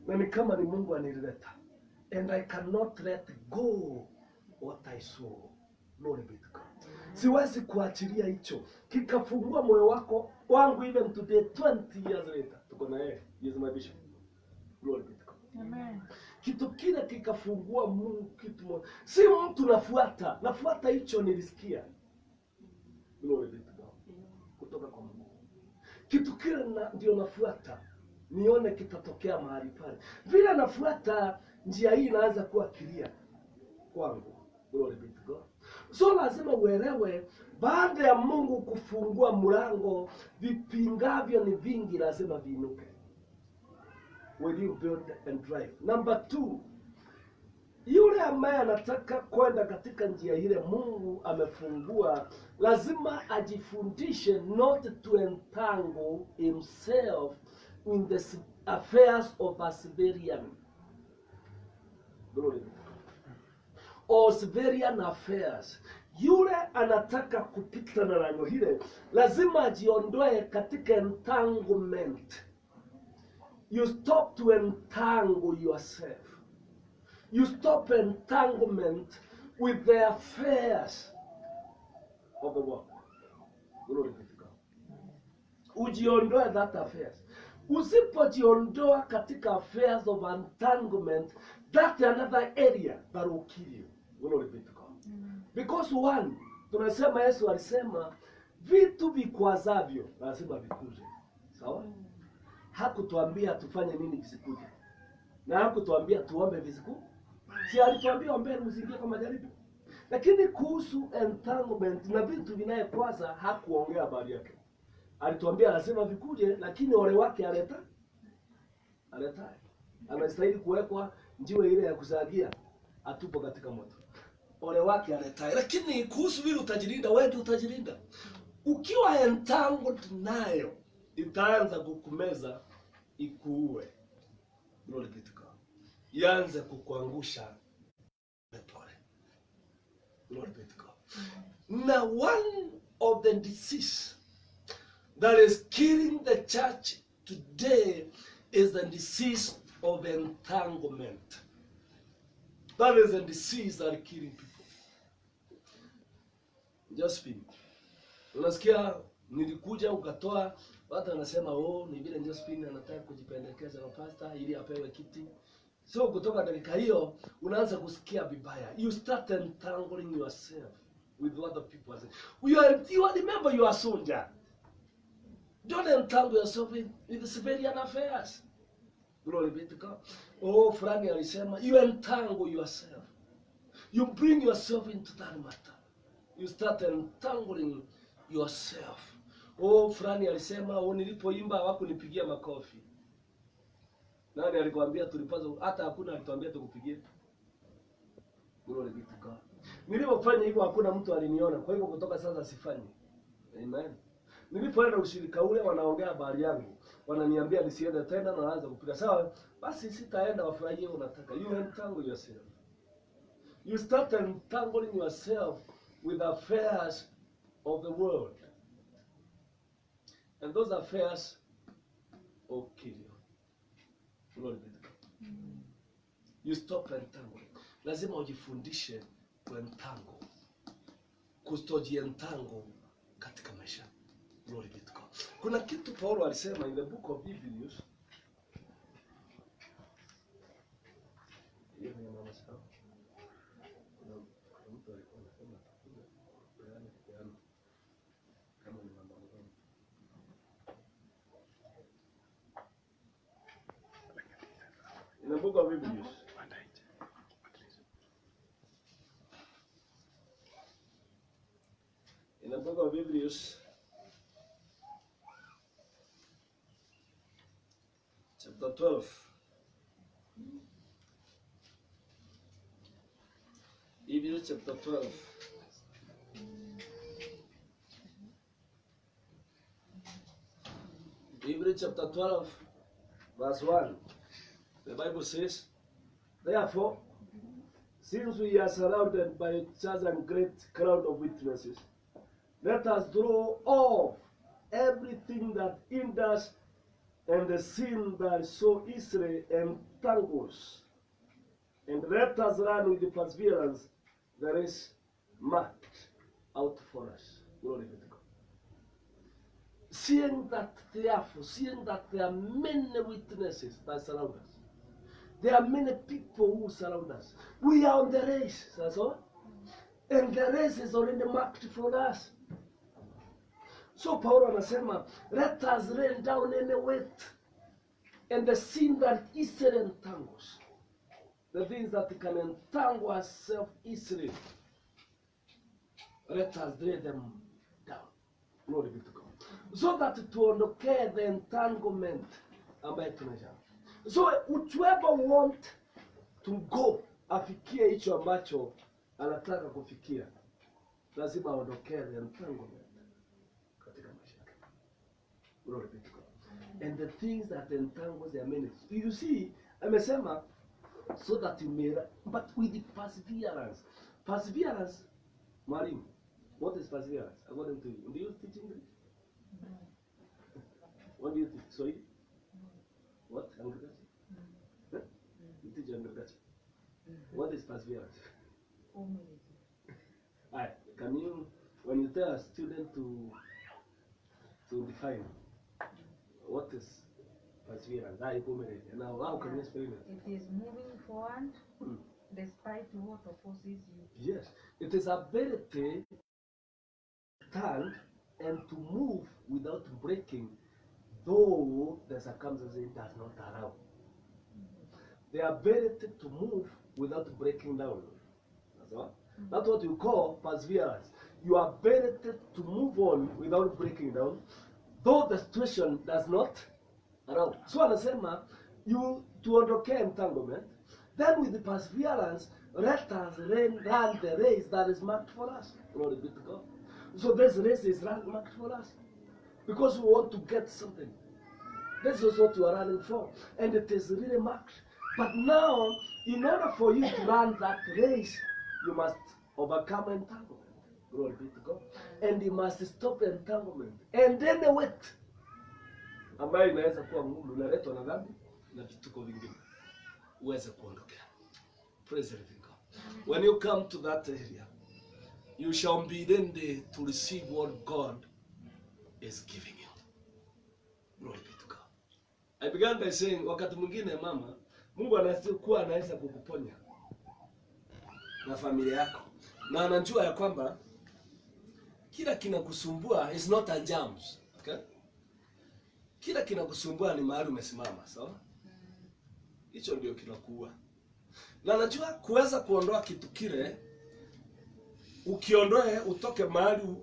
Na ni kama ni Mungu anirileta. And I cannot let go what I saw. Glory be to God. Siwezi kuachilia hicho. Kikafungua moyo wako wangu even today 20 years later. Tuko na yeye. He is my bishop. Glory be to God. Amen. Kitu kile kikafungua Mungu kitu moja. Si mtu nafuata hicho nilisikia. Glory be to God. Kutoka kwa Mungu. Kitu kile ndio nafuata. Nione kitatokea mahali pale. Vile nafuata njia hii inaanza kuwa clear kwangu. Glory be to God. So lazima uelewe baada ya Mungu kufungua mlango, vipingavyo ni vingi, lazima viinuke. Will you build and drive? Number 2, yule ambaye anataka kwenda katika njia ile Mungu amefungua, lazima ajifundishe not to entangle himself in the affairs of a civilian. Glory. Or civilian affairs. Yule anataka kupita na lango hile lazima ajiondoe katika entanglement. You stop to entangle yourself. You stop entanglement with the affairs of the world. Glory be to God. Ujiondoe that affairs. Usipojiondoa katika affairs of entanglement, that's another area that will kill you. Glory be to God. Because one, tunasema Yesu alisema vitu vikwazavyo lazima vikuje. Sawa? Hakutuambia tufanye nini visikuje. Na hakutuambia tuombe visikuje. Si alituambia ombeni msiingie kwa majaribu. Lakini kuhusu entanglement na vitu vinayekwaza hakuongea habari yake. Alituambia lazima vikuje, lakini ole wake aleta. Anastahili kuwekwa njiwe ile ya kusagia atupo katika moto. Ole wake aleta. Lakini kuhusu vile utajilinda, wewe ndio utajilinda. Ukiwa entangled nayo, itaanza kukumeza ikuue. Glory be to God. Ianze kukuangusha pole. Glory be to God. Now one of the disease that is killing the church today is the disease of entanglement. That is a disease that is killing people. Josephine, unasikia nilikuja ukatoa, watu wanasema ni vile Josephine anataka kujipendekeza na pastor ili apewe kiti. So kutoka dakika hiyo unaanza kusikia vibaya. You start entangling yourself with what the people are saying. You remember you are soldier. Don't entangle yourself with civilian affairs. Glory be to God. Fulani alisema, you entangle yourself. You bring yourself into that matter. You start entangling yourself. Fulani alisema, nilipoimba hawakunipigia makofi. Nani alikwambia tulipaza? Hata hakuna alituambia tukupigie. Glory be to God. Nilipofanya hivyo hakuna mtu aliniona. Kwa hivyo kutoka sasa sifanyi. Amen. Nilipoenda ushirika ule wanaongea habari yangu. Wananiambia nisiende tena na naanza kupiga. Sawa, basi sitaenda, wafurahie unataka. You entangle yourself. You start entangling yourself with affairs of the world. And those affairs will kill you. Glory be to God. You stop entangling. Lazima ujifundishe kuentangle. Kustojientangle katika maisha. Glory be to God. Kuna kitu Paulo alisema in the book of Hebrews. In the book of Hebrews. In the book of Hebrews, chapter 12. Hebrews chapter 12. Hebrews chapter 12, verse 1. The Bible says, therefore, since we are surrounded by such a great crowd of witnesses, let us throw off everything that hinders and the sin that so easily entangles, and let us run with the perseverance that is marked out for us. Glory be to God. Seeing that there are many witnesses that surround us. There are many people who surround us. We are on the race, that's all. And the race is already marked for us. So Paulo anasema, let us lay down any weight and the sin that easily entangles. The things that can entangle ourselves easily. Let us lay them down. Glory be to God. So that tuondokee the entanglement ambaye tunajaa. So whoever want to go afikie hicho ambacho anataka kufikia, lazima aondokee the entanglement katika maisha yake. Glory be to God. And the things that entangle their many. You see, amesema so that you may, but with the perseverance. Perseverance Mwalimu, what is perseverance according to you? Do you teach English? No. What do you teach? Swahili? No. What? Agriculture? Huh? You teach agriculture. What is perseverance? Humility. Alright, can you, when you tell a student to define what is perseverance, now how can you explain it? It is moving forward despite what opposes you. Yes, it is ability to stand and to move without breaking, though the circumstances does not allow. The ability to move without breaking down. That's what? That's what you call perseverance. Your ability to move on without breaking down, though the situation does not allow. So anasema you tuondokee entanglement, then with the perseverance let us run the race that is marked for us. Glory be to God. So this race is marked for us because we want to get something. This is what you are running for, and it is really marked. But now, in order for you to run that race, you must overcome entanglement. Glory be to God. And you must stop entanglement. And then the weight ambayo inaweza kuwa ngumu unaletwa na dhambi na vituko vingine uweze kuondokea. Praise the living God. When you come to that area, you shall be ready to receive what God is giving you. Glory be to God. I began by saying, wakati mwingine mama, Mungu anaweza kukuponya na familia yako. Na anajua ya kwamba kila kinakusumbua is not a germs, okay? Kila kinakusumbua ni mahali umesimama, sawa? Hicho ndio kinakuua. Na anajua kuweza kuondoa kitu kile, ukiondoe utoke mahali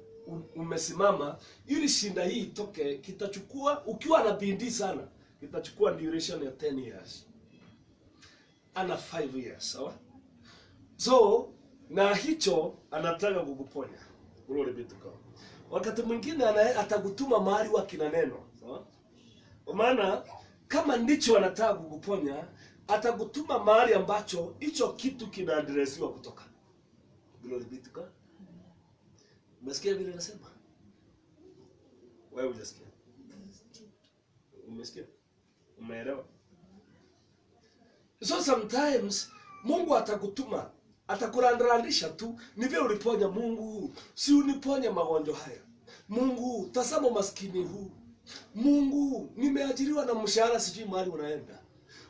umesimama, ili shinda hii itoke, kitachukua ukiwa na bidii sana, kitachukua duration ya 10 years. Ana 5 years, sawa? So, na hicho anataka kukuponya. Glory be to God. Wakati mwingine atakutuma mahali wakina neno, sawa? Kwa maana kama ndicho anataka kukuponya, atakutuma mahali ambacho hicho kitu kinaadresiwa kutoka. Glory be to God. Umesikia vile nasema? Wewe unasikia? Umesikia? Umeelewa? So sometimes Mungu atakutuma, atakurandarandisha tu, ni vile uliponya. Mungu, si uniponye magonjwa haya. Mungu, tazama maskini huu. Mungu, nimeajiriwa na mshahara sijui mahali unaenda.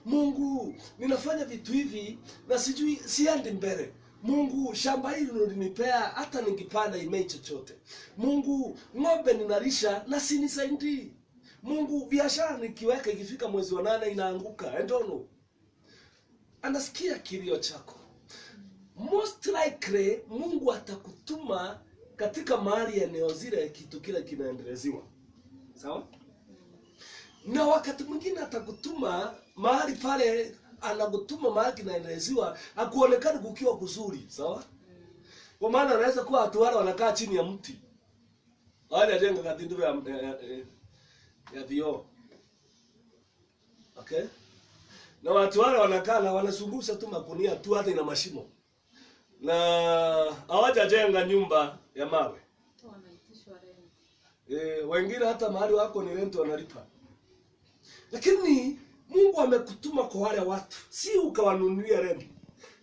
Mungu, ninafanya vitu hivi na sijui siendi mbele. Mungu, shamba hili ulinipea hata ningipanda imei chochote. Mungu, ng'ombe ninalisha na sinisaidii. Mungu, biashara nikiweka ikifika mwezi wa 8 inaanguka. I don't know. Anasikia kilio chako. Most likely Mungu atakutuma katika mahali ya eneo zile kitu kile kinaendeleziwa. Sawa? Na wakati mwingine atakutuma mahali pale, anakutuma mahali kinaendeleziwa akuonekane kukiwa kuzuri, sawa? Kwa maana anaweza kuwa watu wale wanakaa chini ya mti. Wale ajenga katindu ya vioo. Okay? Na watu wale wanakaa na wanasungusha tu makunia tu hata ina mashimo. Na hawajajenga nyumba ya mawe. Wanaitishwa rent. Wengine hata mahali wako ni rent wanalipa. Lakini Mungu amekutuma kwa wale watu, si ukawanunulia rent.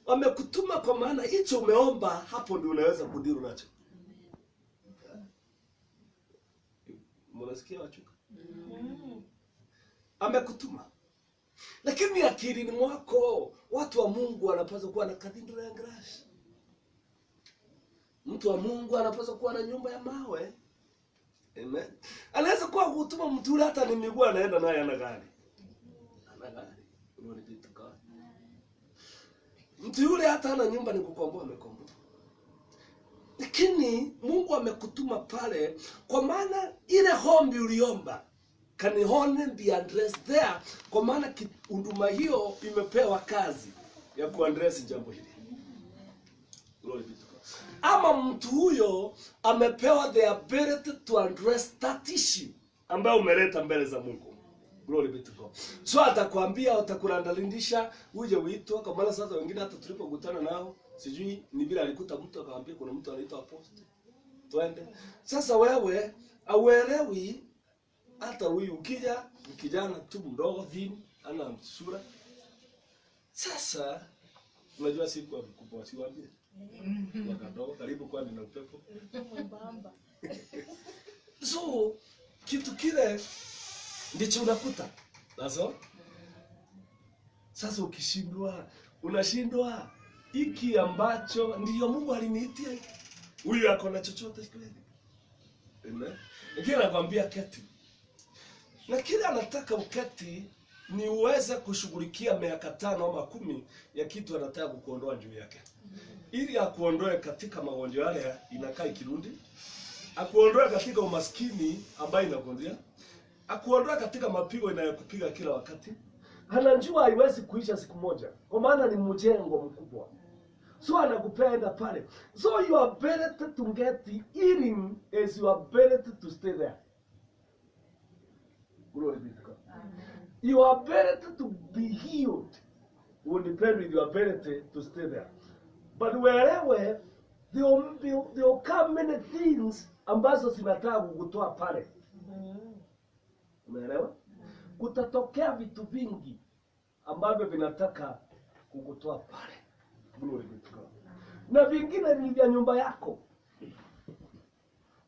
Amekutuma kwa maana hicho umeomba, hapo ndio unaweza kudiru nacho. Mnasikia wachuka? Amekutuma. Lakini akilini mwako, watu wa Mungu wanapaswa kuwa na katindro ya grass. Mtu wa Mungu anapaswa kuwa na nyumba ya mawe. Amen. Anaweza kuwa kutuma mtu yule hata ni miguu anaenda naye ana gari. Ana gari. Glory be to God. Mtu yule hata ana nyumba ni kukomboa amekomboa. Lakini Mungu amekutuma pale kwa maana ile hombi uliomba can only be addressed there, kwa maana huduma hiyo imepewa kazi ya kuaddress jambo hili. Glory be to God. Ama mtu huyo amepewa the ability to address that issue ambayo umeleta mbele za Mungu. Glory be to God. So atakwambia, atakurandalindisha uje uitwe, kwa maana sasa wengine hata tulipokutana nao Sijui ni vile alikuta mtu akamwambia kuna mtu anaitwa apostle. Twende. Sasa wewe auelewi hata huyu ukija kijana tu mdogo thin ana sura. Sasa unajua siku mkubwa siwaambie. Wakadogo karibu kwani na upepo. So kitu kile ndicho unakuta. Sasa ukishindwa, unashindwa hiki ambacho ndiyo Mungu aliniitia. Huyu ako na chochote kweli? Amen. Lakini anakuambia keti. Na kile anataka uketi ni uweze kushughulikia miaka 5 ama 10 ya kitu anataka kukuondoa juu yake. Ili akuondoe katika magonjwa yale inakaa ikirudi, akuondoe katika umaskini ambayo inakuondia, akuondoe katika mapigo inayokupiga kila wakati. Anajua haiwezi kuisha siku moja, kwa maana ni mjengo mkubwa. So anakupenda pale. So your ability to get the healing is your ability to stay there. Glory be to God. Your ability to be healed will depend with your ability to stay there. But wherever there will come many things ambazo zinataka kukutoa pale. Umeelewa? Kutatokea vitu vingi ambavyo vinataka kukutoa pale. Glory be to God. Na vingine ni vya nyumba yako.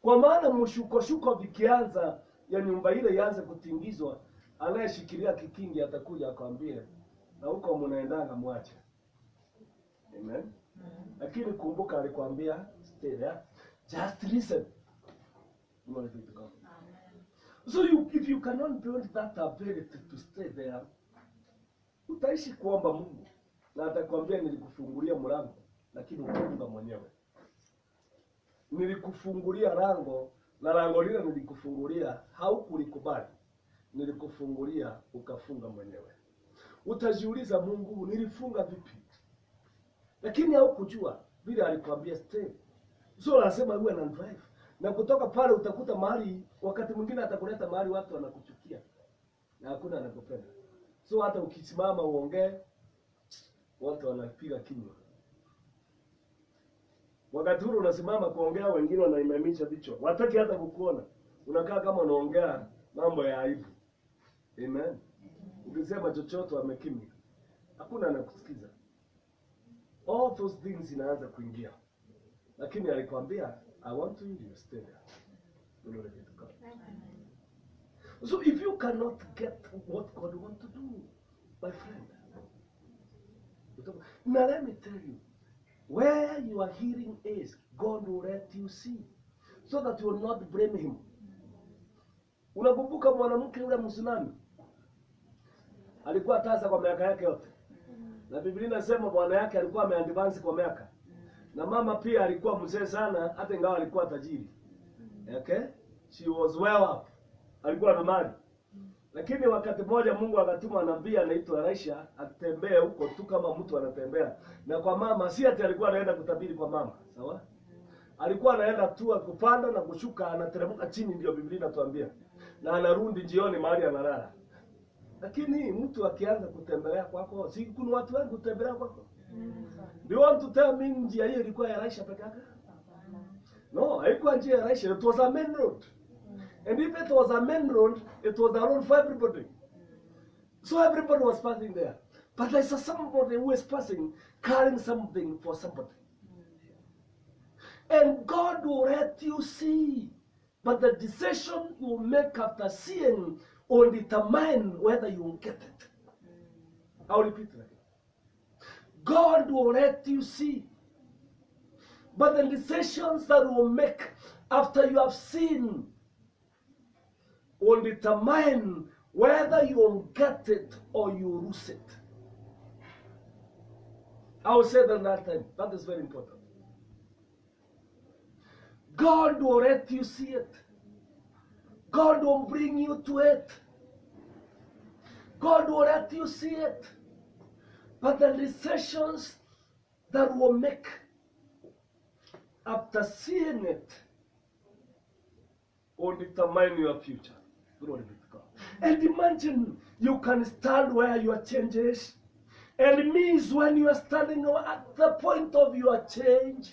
Kwa maana mshuko vikianza ya nyumba ile ianze kutingizwa, anayeshikilia kikingi atakuja akwambie na huko mnaendanga mwache. Amen. Lakini kumbuka alikwambia stay there. Just listen. Glory be to God. So if you cannot build that ability to stay there, utaishi kuomba Mungu na atakwambia nilikufungulia mlango lakini ukafunga mwenyewe. Nilikufungulia lango na lango lile nilikufungulia haukulikubali. Nilikufungulia ukafunga mwenyewe. Utajiuliza, Mungu nilifunga vipi? Lakini haukujua vile alikwambia stay. So lazima uwe na drive. Na kutoka pale utakuta mahali wakati mwingine atakuleta mahali watu wanakuchukia na hakuna anakupenda. So hata ukisimama uongee watu wanapiga kinywa. Wakati ule unasimama kuongea wengine wanainamisha vichwa. Wataki hata kukuona. Unakaa kama unaongea mambo ya aibu. Amen. Ukisema chochote wamekimya. Hakuna anakusikiza. All those things inaanza kuingia. Lakini alikwambia I want you to stay there. Glory be to God. So if you cannot get what God wants to do, my friend, now let me tell you, where your hearing is, God will let you see, so that you will not blame Him. Unakumbuka mwanamke yule Msunami? Alikuwa tasa kwa miaka yake yote. Na Biblia inasema bwana yake alikuwa ameadvance kwa miaka. Na mama pia alikuwa mzee sana hata ingawa alikuwa tajiri. Okay? She was well up. Alikuwa na mali. Lakini wakati mmoja Mungu akatuma nabii anaitwa Elisha atembee huko tu kama mtu anatembea. Na kwa mama si ati alikuwa anaenda kutabiri kwa mama, sawa? Alikuwa anaenda tu kupanda na kushuka, anateremka chini, ndio Biblia inatuambia. Na anarudi jioni mahali analala. Lakini mtu akianza kutembelea kwako, si kuna watu wengi kutembelea kwako? Do you want to tell me njia hiyo ilikuwa ya Elisha peke yake? No, haikuwa njia ya Elisha. It was a main road. And if it was a main road, it was a road for everybody. So everybody was passing there. But there's somebody who is passing, carrying something for somebody. And God will let you see. But the decision you make after seeing will determine whether you will get it. I'll repeat that. God will let you see. But the decisions that you will make after you have seen will determine whether you will get it or you lose it. I will say that that time. That is very important. God will let you see it. God will bring you to it. God will let you see it. But the decisions that will make after seeing it will determine your future. Glory be to God. And imagine you can stand where your change is, And it means when you are standing at the point of your change,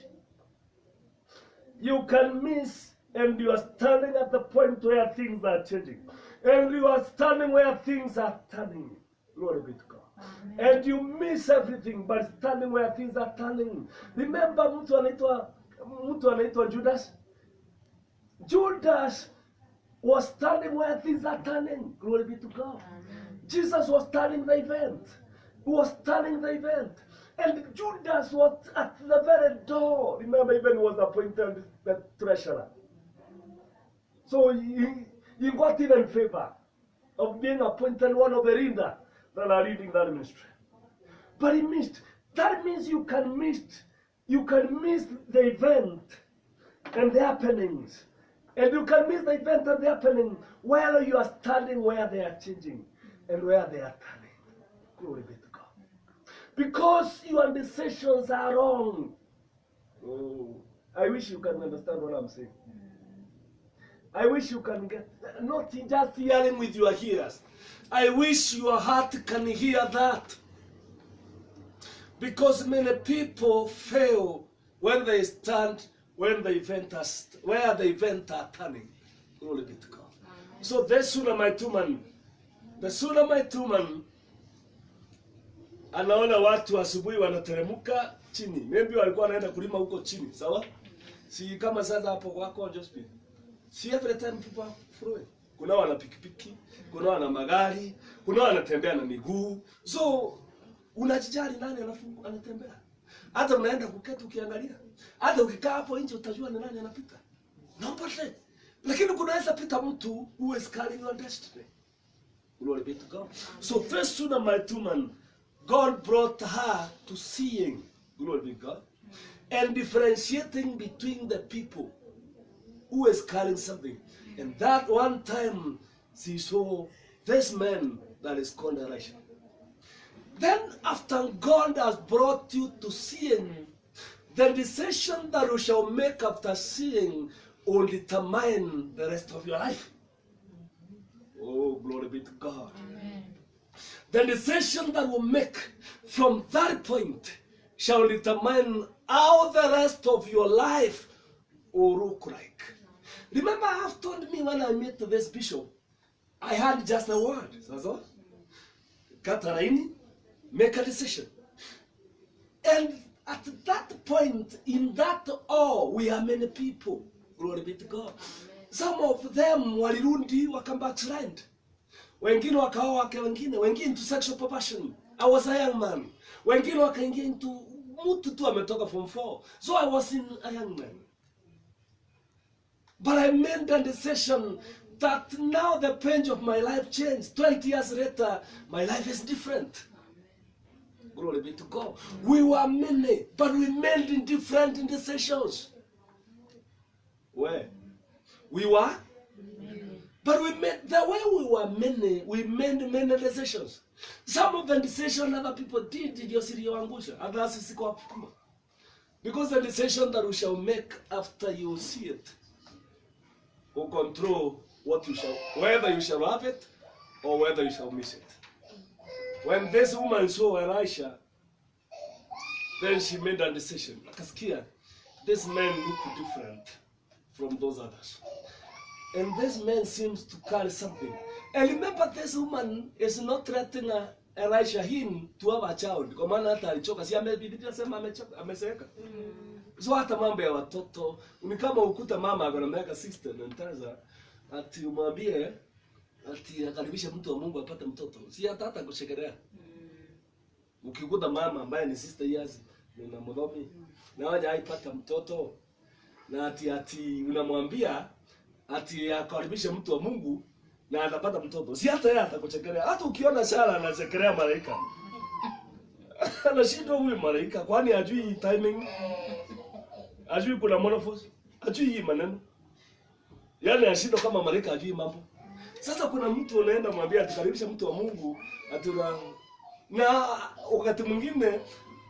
you can miss, and you are standing at the point where things are changing. And you are standing where things are turning. Glory be to God. Amen. And you miss everything but standing where things are turning. Remember mtu anaitwa Judas? Judas was standing where things are turning. Glory be to God. Amen. Jesus was turning the event. He was turning the event. And Judas was at the very door. Remember, even was appointed the treasurer. So he got even favor of being appointed one of the readers that are reading that ministry. But he missed. That means you can miss the event and the happenings. And you can miss the event and the happening while you are standing where they are changing and where they are turning. Glory be to God. Because your decisions are wrong. Oh, I wish you can understand what I'm saying. I wish you can get, not just hearing with your ears. I wish your heart can hear that. Because many people fail when they stand where the event are turning. Glory be to God. Amen. So the Shunammite woman anaona watu asubuhi wanateremka chini. Maybe walikuwa wanaenda kulima huko chini, sawa? Si kama sasa hapo wako Josephine. Si every time people are flowing. Kuna wana pikipiki, kuna wana magari, kuna wanatembea na miguu. So unajijali nani anatembea? Hata unaenda kuketi ukiangalia. Hata ukikaa hapo nje utajua ni nani anapita. Naomba say. Lakini kunaweza pita mtu who is carrying your destiny. Glory be to God. So first Shunammite woman, God brought her to seeing, glory be to God, and differentiating between the people who is carrying something. And that one time she saw this man that is called Elisha. Then after God has brought you to seeing, the decision that you shall make after seeing will determine the rest of your life. Oh, glory be to God. Amen. The decision that will make from that point shall determine how the rest of your life will look like. Remember, I have told me when I met this bishop, I had just a word. That's all. Catherine, make a decision. And at that point, in that all, we are many people. Glory be to God. Some of them walirundi wakambackslide. Wengine wakaoa wake wengine into sexual perversion. I was a young man. Wengine wakaingia into mtu tu ametoka from 4. So I was a young man. But I made the decision that now the page of my life changed. 20 years later, my life is different. Glory be to God. We were many, but we made different decisions. Where? We were? Many. But we made, the way we were many, we made many decisions. Some of the decisions other people did ziliyoangusha, others zikawapuma. Because the decision that we shall make after you see it will control what you shall, whether you shall have it or whether you shall miss it. When this woman saw Elisha, then she made a decision. Akasikia, this man looked different from those others. And this man seems to carry something. And remember, this woman is not threatening Elisha him to have a child. Kwa maana hata alichoka, si Biblia sema amezeeka. So hata mambo ya watoto, ni kama ukuta mama akona miaka 60 na ntaza ati umwambie ati akaribisha mtu wa Mungu apate mtoto. Si hata kushekelea. Ukikuta mama ambaye ni 60 years na mdhomi na waje aipata mtoto na ati unamwambia ati akaribisha mtu wa Mungu na atapata mtoto. Si hata yeye atakuchekelea. Hata ukiona Sara anachekelea malaika. Anashindwa huyu malaika kwani hajui timing. Hajui kuna monopause. Hajui hii maneno. Yaani anashindwa kama malaika hajui mambo. Sasa kuna mtu anaenda mwambia atakaribisha mtu wa Mungu atuna na wakati mwingine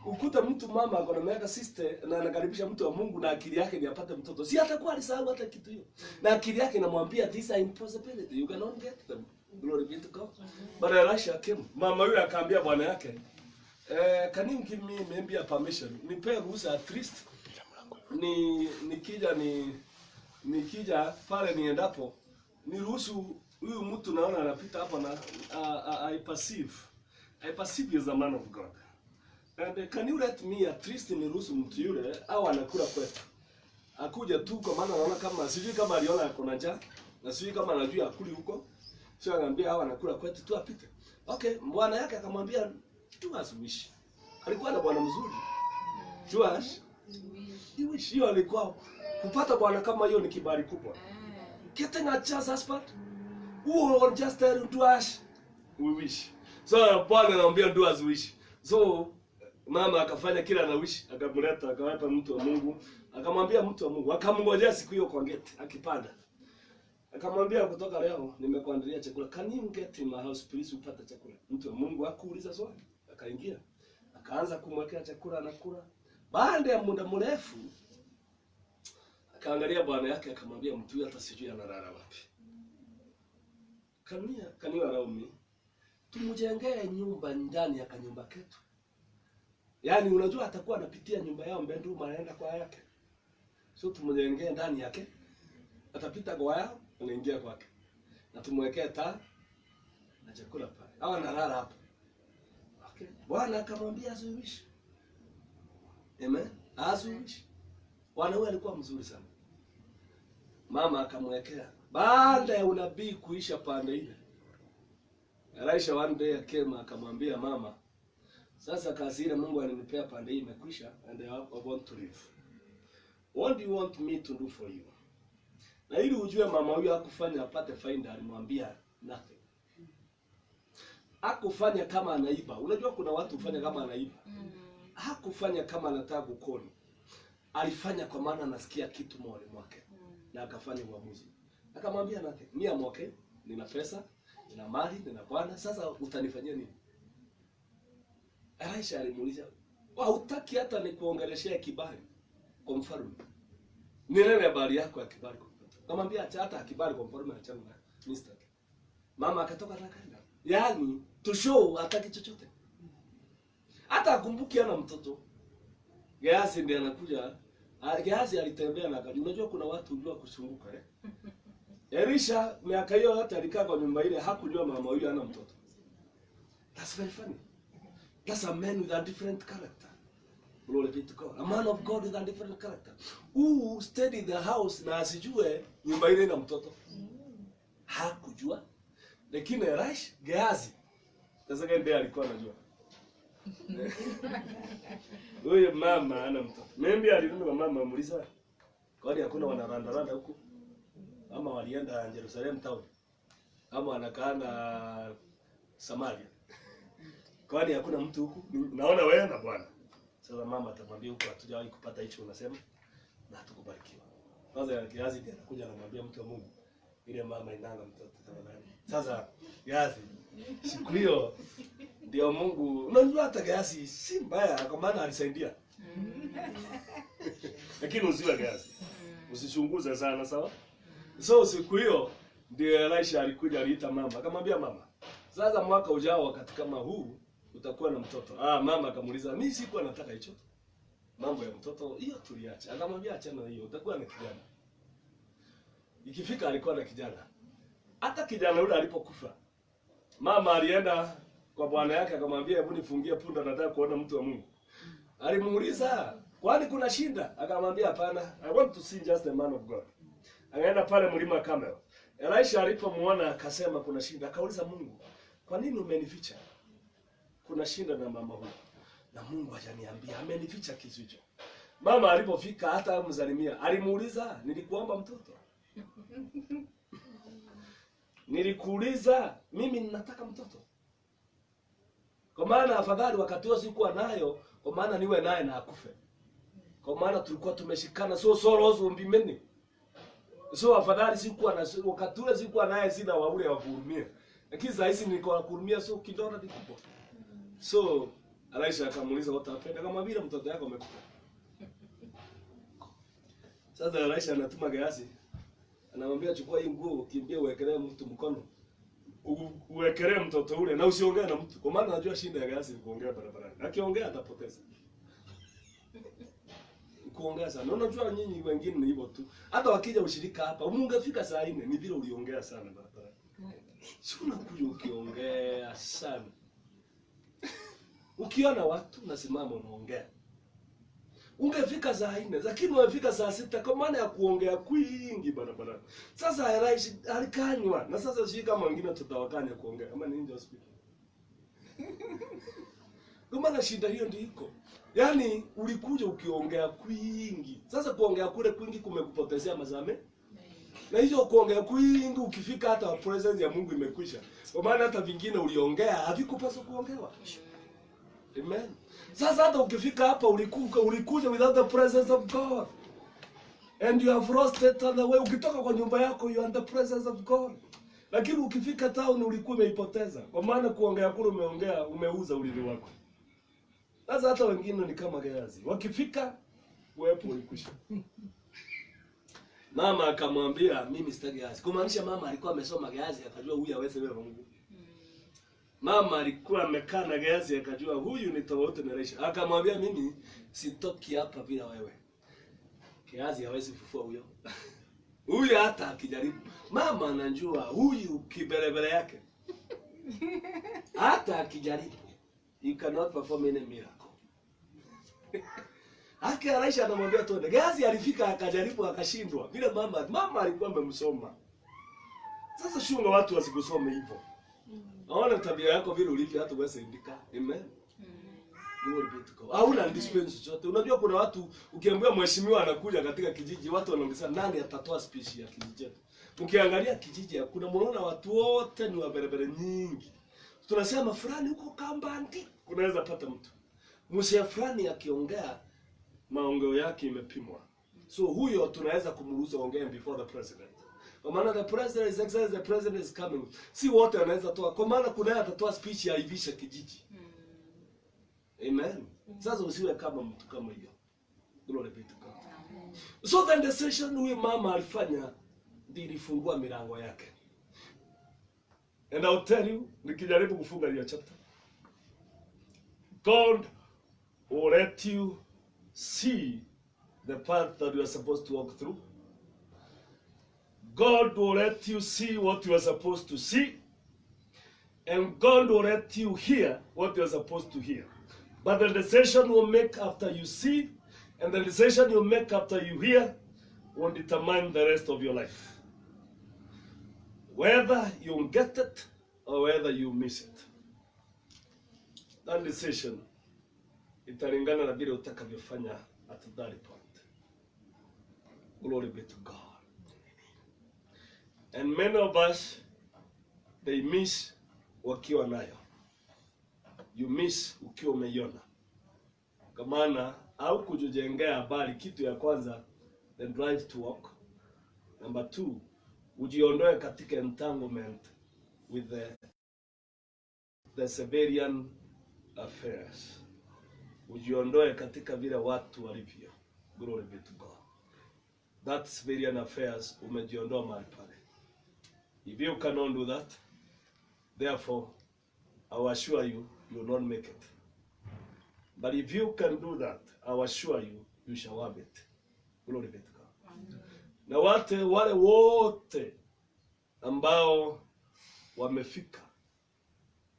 ukuta mtu mama akona miaka 60 na anakaribisha mtu wa Mungu na akili yake ni apate mtoto. Si atakuwa alisahau hata kitu hiyo. Na akili yake inamwambia these are impossibility. You cannot get them. Glory be to God. But Elisha came. Mama yule akaambia bwana yake, Can you give me maybe a permission? Nipe ruhusa at least. Nikija pale niendapo niruhusu huyu mtu naona anapita hapa na I perceive is a man of God. And can you let me at least niruhusu mtu yule au anakula kwetu. Akuja tu kwa maana naona kama sijui kama aliona ako na njaa na sijui kama anajua akuli huko. Sio anambia hawa anakula kwetu tu apite. Okay, bwana yake akamwambia tu asumishi. Alikuwa na bwana mzuri. Joash. Hiyo alikuwa kupata bwana kama hiyo ni kibali kubwa. Getting a chance husband. Who will just tell Joash we wish. So bwana anamwambia Joash wish. So mama akafanya kila na wish, akamleta akawapa mtu wa Mungu, akamwambia mtu wa Mungu, akamngojea siku hiyo kwa gate akipanda. Akamwambia kutoka leo nimekuandalia chakula. Can you get in my house please upate chakula? Mtu wa Mungu hakuuliza swali. Akaingia. Akaanza kumwekea chakula anakula. Baada ya muda mrefu akaangalia bwana yake akamwambia mtu huyu hata sijui analala wapi. Kaniwa Raumi. Tumjengee nyumba ndani ya kanyumba ketu. Yaani unajua atakuwa anapitia nyumba yao bedroom anaenda kwa yake. So tumjengee ndani yake. Atapita kwa yao anaingia kwake. Na tumwekee taa na chakula pale. Au analala hapo. Okay. Bwana akamwambia azuishi. Amen. Azuishi. Bwana huyu alikuwa mzuri sana. Mama akamwekea. Baada ya unabii kuisha pande ile. Elisha one day akema akamwambia mama, sasa kazi ile Mungu alinipea pande hii imekwisha and I want to live. What do you want me to do for you? Na ili ujue mama huyu hakufanya apate faida, alimwambia nothing. Hakufanya kama anaiba. Unajua kuna watu hufanya kama anaiba. Hakufanya kama anataka kukoni. Alifanya kwa maana anasikia kitu moyoni mwake. Na akafanya uamuzi. Akamwambia nothing. Mimi am okay. Nina pesa, nina mali, nina bwana. Sasa utanifanyia nini? Elisha alimuuliza, "Hutaki hata nikuongeleshea kibali kwa mfalme? Nilele habari yako ya kibali." Akamwambia, "Acha hata kibali kwa mfalme achana na Mr." Mama akatoka akaenda. Yaani to show hataki chochote. Hata akumbuki ana mtoto. Gehazi ndiye anakuja. Gehazi alitembea na akajua. Unajua kuna watu hujua kusunguka Elisha miaka hiyo yote alikaa kwa nyumba ile hakujua mama huyu ana mtoto. That's very funny. That's a man with a different character. Glory be to God. A man of God with a different character. Who stayed in the house na asijue nyumba ile ina mtoto. Hakujua. Lakini Elisha Gehazi sasa ndiye alikuwa anajua. Huyo mama ana mtoto. Maybe alinunua mama muuliza. Kwani hakuna wanaranda huko? Ama walienda Jerusalem town. Ama wanakaa na Samaria. Kwani hakuna mtu huku? Naona wewe na bwana. Sasa mama atamwambia huko hatujawahi kupata hicho unasema na hatukubarikiwa. Kwanza Gehazi ndiye anakuja anamwambia mtu wa Mungu ile mama inanga mtoto tafadhali. Sasa Gehazi siku hiyo ndio Mungu, unajua hata Gehazi si mbaya kwa maana alisaidia. Lakini usiwe Gehazi. Usichunguze sana sawa? So siku hiyo ndio Elisha alikuja aliita mama. Akamwambia mama, "Sasa mwaka ujao wakati kama huu utakuwa na mtoto." Mama akamuuliza, "Mimi sikuwa nataka hicho. Mambo ya mtoto hiyo tuliacha." Akamwambia, "Achana hiyo, utakuwa na kijana." Ikifika alikuwa na kijana. Hata kijana yule alipokufa, mama alienda kwa bwana yake akamwambia, "Hebu nifungie punda nataka kuona mtu wa Mungu." Alimuuliza, "Kwani kuna shinda?" Akamwambia, "Hapana. I want to see just a man of God." Akaenda pale mlima Carmel. Elisha alipomuona akasema kuna shinda. Akauliza Mungu, "Kwa nini umenificha?" Kuna shinda na mama huyu. Na Mungu hajaniambia, amenificha kitu hicho. Mama alipofika hata mzalimia, alimuuliza, "Nilikuomba mtoto?" "Nilikuuliza, mimi ninataka mtoto." Kwa maana afadhali wakati huo sikuwa nayo, kwa maana niwe naye na akufe. Kwa maana tulikuwa tumeshikana so umbimeni. So afadhali sikuwa na wakati ule sikuwa naye sina wa ule wa kuhurumia. Lakini sasa hizi niko na kuhurumia so kidonda ni kubwa. So Elisha akamuuliza utapenda kama vile mtoto yako amekufa. Sasa Elisha anatuma Gehazi. Anamwambia chukua hii nguo kimbie uwekelee mtu mkono. uwekelee mtoto ule na usiongee na mtu. Kwa maana najua shinda ya Gehazi ni kuongea barabarani. Akiongea atapoteza. Kuongea sana. Unajua nyinyi wengine ni hivyo tu. Hata wakija ushirika hapa, ungefika saa 4 ni vile uliongea sana barabarani. Sio unakuja ukiongea sana. Ukiona watu unasimama unaongea. Ungefika saa 4 lakini umefika saa 6 kwa maana ya kuongea kwingi barabarani. Sasa rais alikanywa na sasa sisi kama wengine tutawakanya kuongea kama ni ndio speaker. Kwa maana shida hiyo ndio iko. Yaani ulikuja ukiongea kwingi. Sasa kuongea kule kwingi kumekupotezea mazame. Na hiyo kuongea kwingi ukifika hata presence ya Mungu imekwisha. Kwa maana hata vingine uliongea havikupaswa kuongewa. Amen. Sasa hata ukifika hapa ulikuja without the presence of God. And you have roasted on the way. Ukitoka kwa nyumba yako you are in the presence of God. Lakini ukifika town ulikuwa umeipoteza. Kwa maana kuongea kule umeongea umeuza ulimi wako. Sasa hata wengine ni kama Gehazi. Wakifika wepo ulikwisha. Mama akamwambia mimi sitaki Gehazi. Kumaanisha mama alikuwa amesoma Gehazi akajua huyu hawezi wewe Mungu. Mama alikuwa amekaa na Gehazi akajua huyu ni tofauti na Elisha. Akamwambia mimi sitoki hapa bila wewe. Gehazi hawezi kufufua huyo. Huyu hata akijaribu. Mama anajua huyu kibelebele yake. Hata akijaribu. You cannot perform any miracle. Haki Elisha anamwambia tu Gehazi alifika akajaribu akashindwa. Vile mama alikuwa amemsoma. Sasa shunga watu wasikusome hivyo. Naona tabia yako vile ulivyo hata wewe saidika. Amen. Glory be to God. Hauna dispense chochote. Unajua kuna watu ukiambiwa mheshimiwa anakuja katika kijiji watu wanaongea nani atatoa speech ya kijiji chetu. Ukiangalia kijiji kuna mnaona watu wote ni waberebere nyingi. Tunasema fulani huko Kambandi unaweza pata mtu. Msia fulani akiongea maongeo yake imepimwa. So huyo tunaweza kumruhusu ongea before the president. Kwa maana the president is excited, the president is coming. Si wote wanaweza toa. Kwa maana kuna atatoa speech ya ivisha kijiji. Amen. Sasa usiwe kama mtu kama hiyo. Glory be to God. So then the session huyu mama alifanya ndio ilifungua milango yake. And I'll tell you, nikijaribu kufunga hiyo chapter. God will let you see the path that you are supposed to walk through. God will let you see what you are supposed to see. And God will let you hear what you are supposed to hear. But the decision you make after you see, and the decision you make after you hear, will determine the rest of your life. Whether you get it, or whether you miss it. That decision, italingana na vile utakavyofanya at that point. Glory be to God. And many of us, they miss wakiwa nayo. You miss ukiwa umeiona. Kwa maana au kujijengea habari kitu ya kwanza, the drive to walk. Number 2, ujiondoe katika entanglement with the civilian affairs. Ujiondoe katika vile watu walivyo. Glory be to God. That civilian affairs umejiondoa mahali pale. If you cannot do that, therefore, I will assure you, you will not make it. But if you can do that, I will assure you, you shall have it. Glory be to God. Amen. Na wale wote ambao wamefika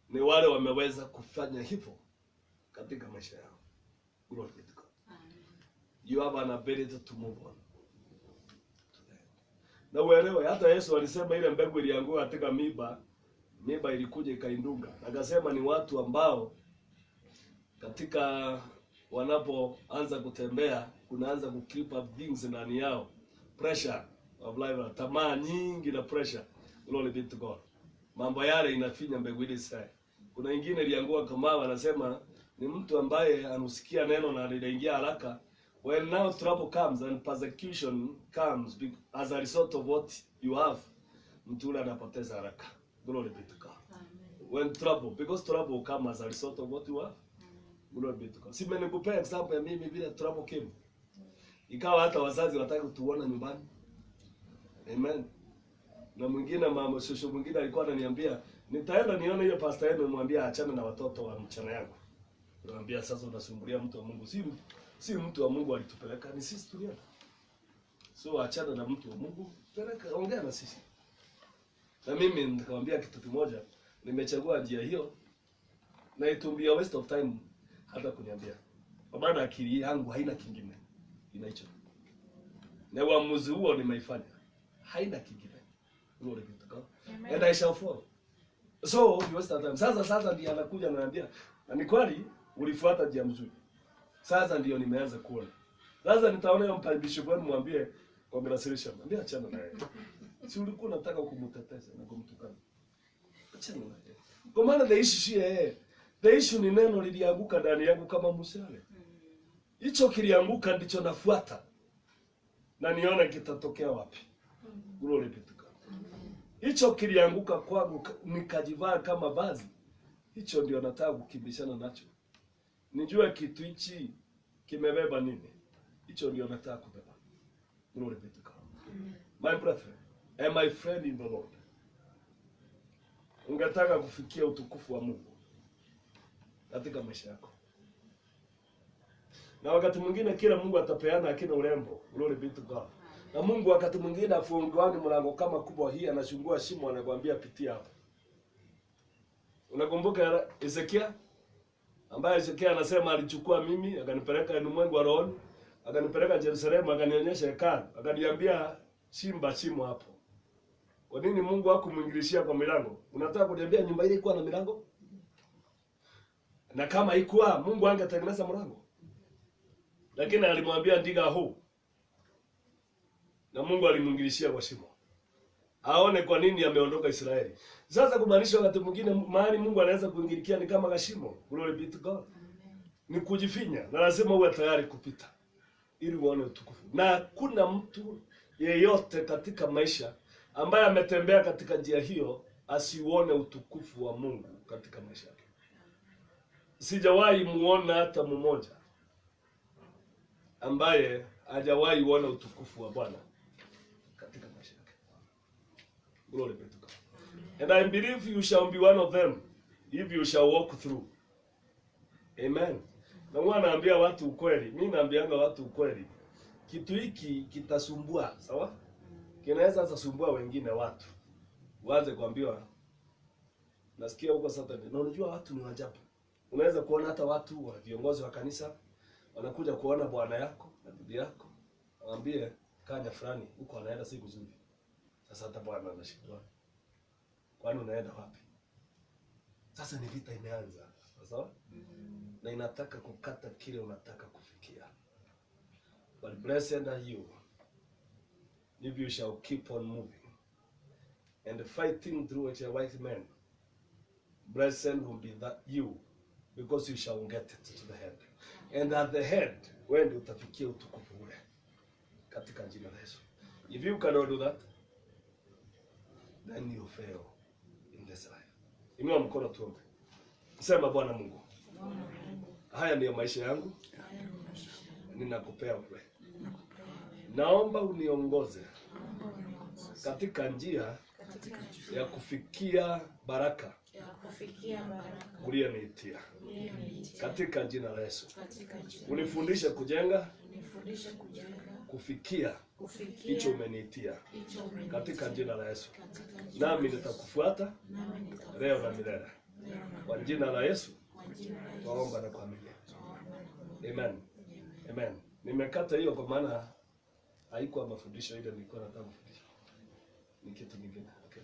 ni wale wameweza kufanya hivyo katika maisha yao. Glory be to God. Amen. You have an ability to move on. Na uelewe hata Yesu alisema ile mbegu ilianguka katika miba ilikuja ikaindunga. Akasema ni watu ambao katika wanapoanza kutembea kunaanza kukeep up things ndani yao. Pressure of life, tamaa nyingi na pressure. Glory be to God. Mambo yale inafinya mbegu ile sasa. Kuna wengine ilianguka kama wanasema ni mtu ambaye anusikia neno na linaingia haraka. When now trouble comes and persecution comes as a result of what you have, mtu ule anapoteza haraka. Glory be to God. Amen. When trouble, because trouble will come as a result of what you have. Glory be to God. Si mimi nikupea example ya mimi vile trouble came. Ikawa hata wazazi wataka kutuona nyumbani. Amen. Na mwingine mama shosho mwingine alikuwa ananiambia nitaenda nione hiyo pastor yenu mwambie achane na watoto wa mchana yangu. Niambia sasa unasumbulia mtu wa Mungu. Si mtu wa Mungu alitupeleka, ni sisi tulienda. So achana na mtu wa Mungu, peleka ongea na sisi. Na mimi nikamwambia kitu kimoja, nimechagua njia hiyo na itumbia waste of time hata kuniambia. Kwa maana akili yangu haina kingine. Ina hicho. Na uamuzi huo nimeifanya. Haina kingine. Glory be to God. And I shall follow. So, you waste time. Sasa ndiye anakuja ananiambia, na ni kweli ulifuata njia mzuri. Sasa ndio nimeanza kuona. Sasa nitaona yule mkaribisho kwani mwambie congratulations. Mwambie achana na yeye. Si ulikuwa unataka kumtetesha na kumtukana. Achana na yeye. Kwa maana the issue si yeye. The issue ni neno lilianguka ndani yangu kama mshale. Hicho kilianguka ndicho nafuata. Na niona kitatokea wapi. Glory be to God. Hicho kilianguka kwangu nikajivaa kama vazi. Hicho ndio nataka kukimbishana nacho. Nijue kitu hichi kimebeba nini. Hicho ndio nataka kubeba. Glory be to God. My brethren, and my friend in the Lord. Ungetaka kufikia utukufu wa Mungu katika maisha yako. Na wakati mwingine kila Mungu atapeana akina urembo. Glory be to God. Na Mungu wakati mwingine afunguani mlango kama kubwa hii anashungua shimo anakuambia pitia hapo. Unakumbuka Ezekia? Ambaye Ezekia anasema alichukua mimi akanipeleka ulimwengu wa roho, akanipeleka Yerusalemu akanionyesha hekalu, akaniambia chimba shimo hapo. Kwa nini Mungu hakumuingilishia kwa milango? Unataka kuniambia nyumba ile ilikuwa na milango? Na kama haikuwa Mungu angetengeneza mlango. Lakini alimwambia ndiga huu. Na Mungu alimuingilishia kwa shimo. Aone kwa nini ameondoka Israeli. Sasa kumaanisha wakati mwingine mahali Mungu anaweza kuingilikia ni kama kashimo. Glory be to God. Amen. Ni kujifinya na lazima uwe tayari kupita ili uone utukufu. Na kuna mtu yeyote katika maisha ambaye ametembea katika njia hiyo asiuone utukufu wa Mungu katika maisha yake. Sijawahi muona hata mmoja ambaye hajawahi uona utukufu wa Bwana katika maisha yake. Glory be to God. And I believe you shall be one of them if you shall walk through. Amen. Na mwana naambia watu ukweli. Mimi naambianga watu ukweli. Kitu hiki kitasumbua, sawa? Kinaweza kusumbua wengine watu. Waanze kuambiwa nasikia huko Saturday. Na unajua watu ni wajabu. Unaweza kuona hata watu wa viongozi wa kanisa wanakuja kuona bwana yako na bibi yako. Waambie kanya fulani huko anaenda siku nzuri. Sasa hata bwana anashindwa. Kwani unaenda wapi? Sasa ni vita imeanza. Sawa? Na inataka kukata kile unataka kufikia. But blessed are you if you shall keep on moving and fighting through with your white men. Blessed will be that you because you shall get it to the head. And at the head, when utafikia utukufu ule katika jina la Yesu. If you cannot do that, then you fail in this life. Inua mkono tuombe. Sema Bwana Mungu. Haya ndiyo maisha yangu. Ninakupea wewe. Naomba uniongoze katika njia ya kufikia baraka uliyoniitia. Katika jina la Yesu. Unifundishe kujenga kufikia hicho umeniitia. Katika jina la Yesu. Nami nitakufuata leo na milele. Kwa jina la Yesu. Tuomba na kuamini. Amen. Amen. Nimekata hiyo kwa maana haikuwa mafundisho ile nilikuwa nataka kufundisha. Ni kitu kingine. Okay.